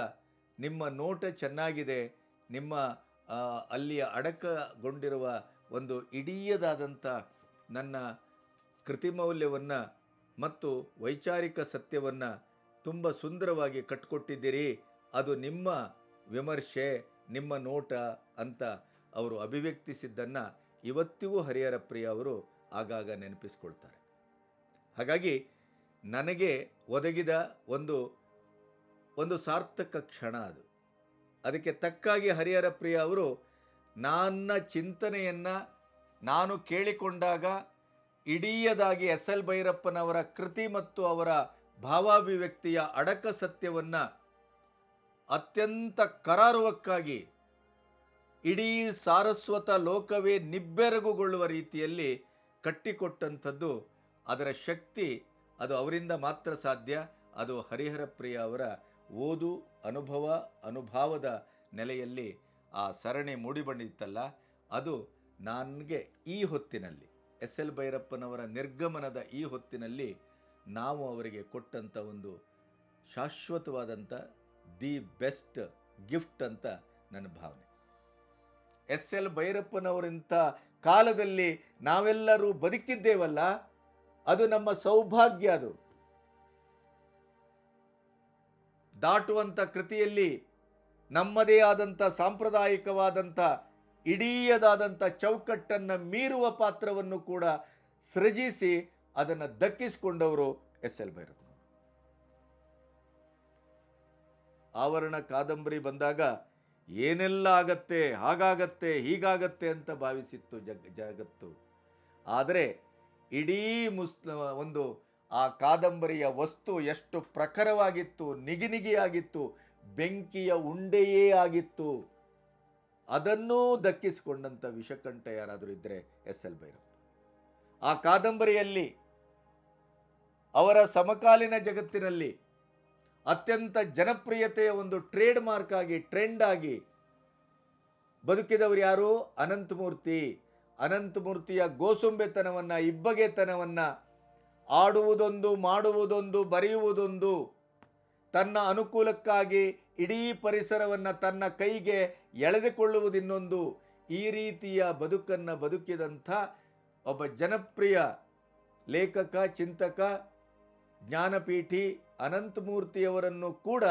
S1: ನಿಮ್ಮ ನೋಟ ಚೆನ್ನಾಗಿದೆ, ನಿಮ್ಮ ಅಲ್ಲಿಯ ಅಡಕಗೊಂಡಿರುವ ಒಂದು ಇಡೀಯದಾದಂಥ ನನ್ನ ಕೃತಿಮೌಲ್ಯವನ್ನು ಮತ್ತು ವೈಚಾರಿಕ ಸತ್ಯವನ್ನು ತುಂಬ ಸುಂದರವಾಗಿ ಕಟ್ಟಿಕೊಟ್ಟಿದ್ದೀರಿ, ಅದು ನಿಮ್ಮ ವಿಮರ್ಶೆ, ನಿಮ್ಮ ನೋಟ ಅಂತ ಅವರು ಅಭಿವ್ಯಕ್ತಿಸಿದ್ದನ್ನು ಇವತ್ತಿಗೂ ಹರಿಹರ ಪ್ರಿಯ ಅವರು ಆಗಾಗ ನೆನಪಿಸ್ಕೊಳ್ತಾರೆ. ಹಾಗಾಗಿ ನನಗೆ ಒದಗಿದ ಒಂದು ಸಾರ್ಥಕ ಕ್ಷಣ ಅದು. ಅದಕ್ಕೆ ತಕ್ಕಾಗಿ ಹರಿಹರ ಪ್ರಿಯ ಅವರು ನನ್ನ ಚಿಂತನೆಯನ್ನು ನಾನು ಕೇಳಿಕೊಂಡಾಗ ಇಡೀಯದಾಗಿ ಎಸ್.ಎಲ್. ಭೈರಪ್ಪನವರ ಕೃತಿ ಮತ್ತು ಅವರ ಭಾವಾಭಿವ್ಯಕ್ತಿಯ ಅಡಕ ಸತ್ಯವನ್ನು ಅತ್ಯಂತ ಕರಾರುವಕ್ಕಾಗಿ ಇಡೀ ಸಾರಸ್ವತ ಲೋಕವೇ ನಿಬ್ಬೆರಗುಗೊಳ್ಳುವ ರೀತಿಯಲ್ಲಿ ಕಟ್ಟಿಕೊಟ್ಟಂಥದ್ದು, ಅದರ ಶಕ್ತಿ ಅದು ಅವರಿಂದ ಮಾತ್ರ ಸಾಧ್ಯ. ಅದು ಹರಿಹರ ಪ್ರಿಯ ಅವರ ಓದು, ಅನುಭವದ ನೆಲೆಯಲ್ಲಿ ಆ ಸರಣಿ ಮೂಡಿಬಂದಿತ್ತಲ್ಲ, ಅದು ನನಗೆ ಈ ಹೊತ್ತಿನಲ್ಲಿ ಎಸ್.ಎಲ್. ಭೈರಪ್ಪನವರ ನಿರ್ಗಮನದ ಈ ಹೊತ್ತಿನಲ್ಲಿ ನಾವು ಅವರಿಗೆ ಕೊಟ್ಟಂಥ ಒಂದು ಶಾಶ್ವತವಾದಂಥ ದಿ ಬೆಸ್ಟ್ ಗಿಫ್ಟ್ ಅಂತ ನನ್ನ ಭಾವನೆ. ಎಸ್.ಎಲ್. ಭೈರಪ್ಪನವರಿಂಥ ಕಾಲದಲ್ಲಿ ನಾವೆಲ್ಲರೂ ಬದುಕಿದ್ದೇವಲ್ಲ, ಅದು ನಮ್ಮ ಸೌಭಾಗ್ಯ. ಅದು ದಾಟುವಂಥ ಕೃತಿಯಲ್ಲಿ ನಮ್ಮದೇ ಆದಂಥ ಸಾಂಪ್ರದಾಯಿಕವಾದಂಥ ಇಡೀಯದಾದಂಥ ಚೌಕಟ್ಟನ್ನು ಮೀರುವ ಪಾತ್ರವನ್ನು ಕೂಡ ಸೃಜಿಸಿ ಅದನ್ನು ದಕ್ಕಿಸಿಕೊಂಡವರು ಎಸ್.ಎಲ್. ಭೈರಪ್ಪ. ಆವರಣ ಕಾದಂಬರಿ ಬಂದಾಗ ಏನೆಲ್ಲ ಆಗತ್ತೆ, ಹಾಗಾಗತ್ತೆ, ಹೀಗಾಗತ್ತೆ ಅಂತ ಭಾವಿಸಿತ್ತು ಜಗತ್ತು. ಆದರೆ ಇಡೀ ಒಂದು ಆ ಕಾದಂಬರಿಯ ವಸ್ತು ಎಷ್ಟು ಪ್ರಖರವಾಗಿತ್ತು, ನಿಗಿನಿಗಿಯಾಗಿತ್ತು, ಬೆಂಕಿಯ ಉಂಡೆಯೇ ಆಗಿತ್ತು. ಅದನ್ನೂ ದಕ್ಕಿಸಿಕೊಂಡಂಥ ವಿಷಕಂಠ ಯಾರಾದರೂ ಇದ್ದರೆ ಎಸ್.ಎಲ್. ಭೈರಪ್ಪ. ಆ ಕಾದಂಬರಿಯಲ್ಲಿ ಅವರ ಸಮಕಾಲೀನ ಜಗತ್ತಿನಲ್ಲಿ ಅತ್ಯಂತ ಜನಪ್ರಿಯತೆಯ ಒಂದು ಟ್ರೇಡ್ ಮಾರ್ಕ್ ಆಗಿ, ಟ್ರೆಂಡ್ ಆಗಿ ಬದುಕಿದವರು ಯಾರು? ಅನಂತಮೂರ್ತಿಯ ಗೋಸುಂಬೆತನವನ್ನು, ಇಬ್ಬಗೆತನವನ್ನು, ಆಡುವುದೊಂದು, ಮಾಡುವುದೊಂದು, ಬರೆಯುವುದೊಂದು, ತನ್ನ ಅನುಕೂಲಕ್ಕಾಗಿ ಇಡೀ ಪರಿಸರವನ್ನು ತನ್ನ ಕೈಗೆ ಎಳೆದುಕೊಳ್ಳುವುದಿನ್ನೊಂದು, ಈ ರೀತಿಯ ಬದುಕನ್ನು ಬದುಕಿದಂಥ ಒಬ್ಬ ಜನಪ್ರಿಯ ಲೇಖಕ, ಚಿಂತಕ, ಜ್ಞಾನಪೀಠಿ ಅನಂತಮೂರ್ತಿಯವರನ್ನು ಕೂಡ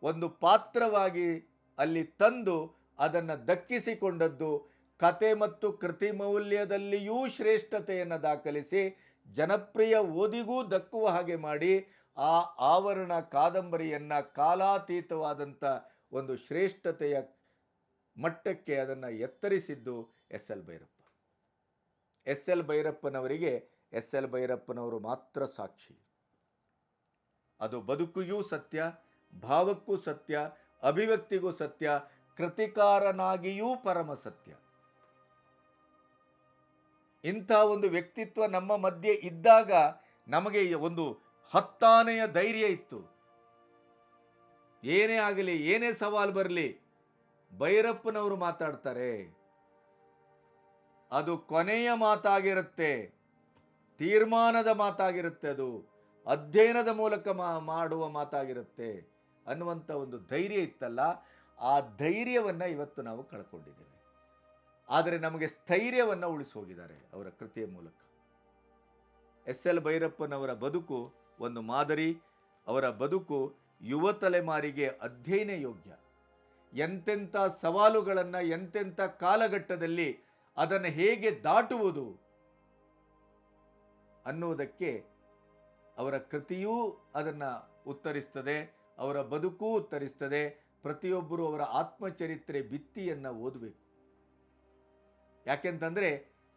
S1: ಒಂದು ಪಾತ್ರವಾಗಿ ಅಲ್ಲಿ ತಂದು ಅದನ್ನು ದಕ್ಕಿಸಿಕೊಂಡದ್ದು ಕತೆ ಮತ್ತು ಕೃತಿ ಮೌಲ್ಯದಲ್ಲಿಯೂ ಶ್ರೇಷ್ಠತೆಯನ್ನು ದಾಖಲಿಸಿ ಜನಪ್ರಿಯ ಓದಿಗೂ ದಕ್ಕುವ ಹಾಗೆ ಮಾಡಿ ಆ ಆವರಣ ಕಾದಂಬರಿಯನ್ನು ಕಾಲಾತೀತವಾದಂಥ ಒಂದು ಶ್ರೇಷ್ಠತೆಯ ಮಟ್ಟಕ್ಕೆ ಅದನ್ನು ಎತ್ತರಿಸಿದ್ದು S L Bhyrappa. S L ಭೈರಪ್ಪನವರಿಗೆ ಎಸ್ ಎಲ್ ಭೈರಪ್ಪನವರು ಮಾತ್ರ ಸಾಕ್ಷಿ. ಅದು ಬದುಕಿಗೂ ಸತ್ಯ, ಭಾವಕ್ಕೂ ಸತ್ಯ, ಅಭಿವ್ಯಕ್ತಿಗೂ ಸತ್ಯ, ಕೃತಿಕಾರನಾಗಿಯೂ ಪರಮ ಸತ್ಯ. ಇಂಥ ಒಂದು ವ್ಯಕ್ತಿತ್ವ ನಮ್ಮ ಮಧ್ಯೆ ಇದ್ದಾಗ ನಮಗೆ ಒಂದು ಹತ್ತಾನೆಯ ಧೈರ್ಯ ಇತ್ತು. ಏನೇ ಆಗಲಿ, ಏನೇ ಸವಾಲು ಬರಲಿ, ಭೈರಪ್ಪನವರು ಮಾತಾಡ್ತಾರೆ. ಅದು ಕೊನೆಯ ಮಾತಾಗಿರುತ್ತೆ, ತೀರ್ಮಾನದ ಮಾತಾಗಿರುತ್ತೆ, ಅದು ಅಧ್ಯಯನದ ಮೂಲಕ ಮಾಡುವ ಮಾತಾಗಿರುತ್ತೆ ಅನ್ನುವಂಥ ಒಂದು ಧೈರ್ಯ ಇತ್ತಲ್ಲ, ಆ ಧೈರ್ಯವನ್ನು ಇವತ್ತು ನಾವು ಕಳ್ಕೊಂಡಿದ್ದೇವೆ. ಆದರೆ ನಮಗೆ ಸ್ಥೈರ್ಯವನ್ನು ಉಳಿಸಿ ಹೋಗಿದ್ದಾರೆ ಅವರ ಕೃತಿಯ ಮೂಲಕ. ಎಸ್ ಎಲ್ ಭೈರಪ್ಪನವರ ಬದುಕು ಒಂದು ಮಾದರಿ. ಅವರ ಬದುಕು ಯುವ ತಲೆಮಾರಿಗೆ ಅಧ್ಯಯನ ಯೋಗ್ಯ. ಎಂತೆಂಥ ಸವಾಲುಗಳನ್ನು ಎಂತೆಂಥ ಕಾಲಘಟ್ಟದಲ್ಲಿ ಅದನ್ನು ಹೇಗೆ ದಾಟುವುದು ಅನ್ನುವುದಕ್ಕೆ ಅವರ ಕೃತಿಯೂ ಅದನ್ನು ಉತ್ತರಿಸ್ತದೆ, ಅವರ ಬದುಕೂ ಉತ್ತರಿಸ್ತದೆ. ಪ್ರತಿಯೊಬ್ಬರು ಅವರ ಆತ್ಮಚರಿತ್ರೆ ಭಿತ್ತಿಯನ್ನು ಓದಬೇಕು. ಯಾಕೆಂತಂದರೆ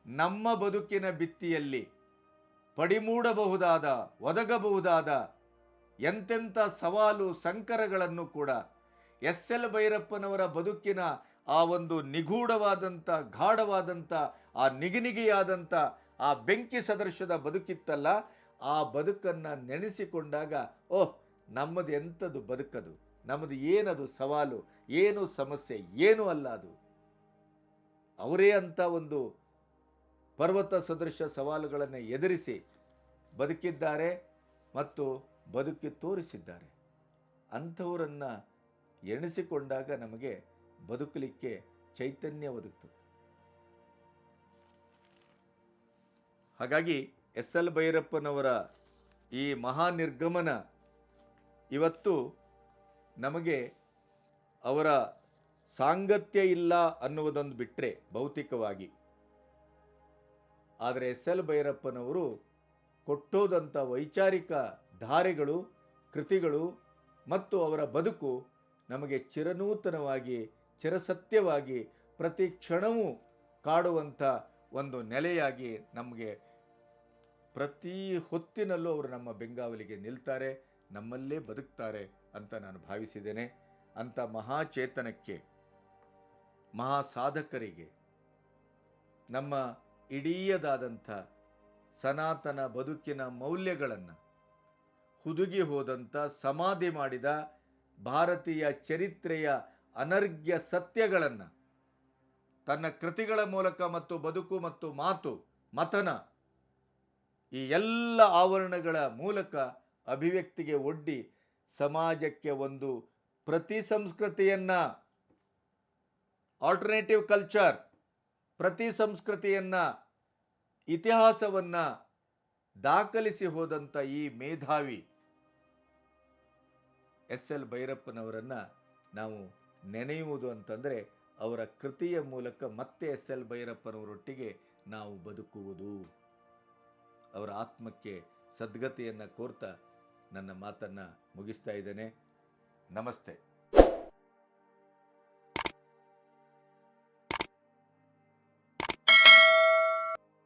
S1: ನಮ್ಮ ಬದುಕಿನ ಭಿತ್ತಿಯಲ್ಲಿ ಪಡಿಮೂಡಬಹುದಾದ, ಒದಗಬಹುದಾದ ಎಂತೆಂಥ ಸವಾಲು ಸಂಕರಗಳನ್ನು ಕೂಡ ಎಸ್ ಎಲ್ ಭೈರಪ್ಪನವರ ಬದುಕಿನ ಆ ಒಂದು ನಿಗೂಢವಾದಂಥ, ಗಾಢವಾದಂಥ, ಆ ನಿಗಿನಿಗಿಯಾದಂಥ ಆ ಬೆಂಕಿ ಸದೃಶದ ಬದುಕಿತ್ತಲ್ಲ, ಆ ಬದುಕನ್ನು ನೆನೆಸಿಕೊಂಡಾಗ ಓಹ್, ನಮ್ಮದು ಎಂಥದ್ದು ಬದುಕದು, ನಮ್ಮದು ಏನದು ಸವಾಲು, ಏನು ಸಮಸ್ಯೆ, ಏನೂ ಅಲ್ಲ ಅದು. ಅವರೇ ಅಂತ ಒಂದು ಪರ್ವತ ಸದೃಶ ಸವಾಲುಗಳನ್ನು ಎದುರಿಸಿ ಬದುಕಿದ್ದಾರೆ ಮತ್ತು ಬದುಕಿ ತೋರಿಸಿದ್ದಾರೆ. ಅಂಥವರನ್ನು ಎಣಿಸಿಕೊಂಡಾಗ ನಮಗೆ ಬದುಕಲಿಕ್ಕೆ ಚೈತನ್ಯ ಒದಗುತ್ತದೆ. ಹಾಗಾಗಿ ಎಸ್ ಎಲ್ ಭೈರಪ್ಪನವರ ಈ ಮಹಾನಿರ್ಗಮನ ಇವತ್ತು ನಮಗೆ ಅವರ ಸಾಂಗತ್ಯ ಇಲ್ಲ ಅನ್ನುವುದೊಂದು ಬಿಟ್ಟರೆ ಭೌತಿಕವಾಗಿ, ಆದರೆ ಎಸ್ ಎಲ್ ಭೈರಪ್ಪನವರು ಕೊಟ್ಟೋದಂಥ ವೈಚಾರಿಕ ಧಾರೆಗಳು, ಕೃತಿಗಳು ಮತ್ತು ಅವರ ಬದುಕು ನಮಗೆ ಚಿರನೂತನವಾಗಿ, ಚಿರಸತ್ಯವಾಗಿ, ಪ್ರತಿ ಕ್ಷಣವೂ ಕಾಡುವಂಥ ಒಂದು ನೆಲೆಯಾಗಿ ನಮಗೆ ಪ್ರತಿ ಹೊತ್ತಿನಲ್ಲೂ ಅವರು ನಮ್ಮ ಬೆಂಗಾವಲಿಗೆ ನಿಲ್ತಾರೆ, ನಮ್ಮಲ್ಲೇ ಬದುಕ್ತಾರೆ ಅಂತ ನಾನು ಭಾವಿಸಿದ್ದೇನೆ. ಅಂಥ ಮಹಾಚೇತನಕ್ಕೆ, ಮಹಾ ಸಾಧಕರಿಗೆ, ನಮ್ಮ ಇಡೀಯದಾದಂಥ ಸನಾತನ ಬದುಕಿನ ಮೌಲ್ಯಗಳನ್ನು ಹುದುಗಿ ಹೋದಂಥ, ಸಮಾಧಿ ಮಾಡಿದ ಭಾರತೀಯ ಚರಿತ್ರೆಯ ಅನರ್ಘ್ಯ ಸತ್ಯಗಳನ್ನು ತನ್ನ ಕೃತಿಗಳ ಮೂಲಕ ಮತ್ತು ಬದುಕು ಮತ್ತು ಮಾತು, ಮಥನ ಈ ಎಲ್ಲ ಆವರಣಗಳ ಮೂಲಕ ಅಭಿವ್ಯಕ್ತಿಗೆ ಒಡ್ಡಿ ಸಮಾಜಕ್ಕೆ ಒಂದು ಪ್ರತಿ ಸಂಸ್ಕೃತಿಯನ್ನು, ಆಲ್ಟರ್ನೇಟಿವ್ ಕಲ್ಚರ್, ಪ್ರತಿ ಸಂಸ್ಕೃತಿಯನ್ನು, ಇತಿಹಾಸವನ್ನು ದಾಖಲಿಸಿ ಹೋದಂಥ ಈ ಮೇಧಾವಿ ಎಸ್ ಎಲ್ ಭೈರಪ್ಪನವರನ್ನು ನಾವು ನೆನೆಯುವುದು ಅಂತಂದರೆ ಅವರ ಕೃತಿಯ ಮೂಲಕ ಮತ್ತೆ ಎಸ್ ಎಲ್ ಭೈರಪ್ಪನವರೊಟ್ಟಿಗೆ ನಾವು ಬದುಕುವುದು. ಅವರ ಆತ್ಮಕ್ಕೆ ಸದ್ಗತಿಯನ್ನು ಕೋರ್ತಾ ನನ್ನ ಮಾತನ್ನು ಮುಗಿಸ್ತಾ ಇದ್ದೇನೆ. ನಮಸ್ತೆ.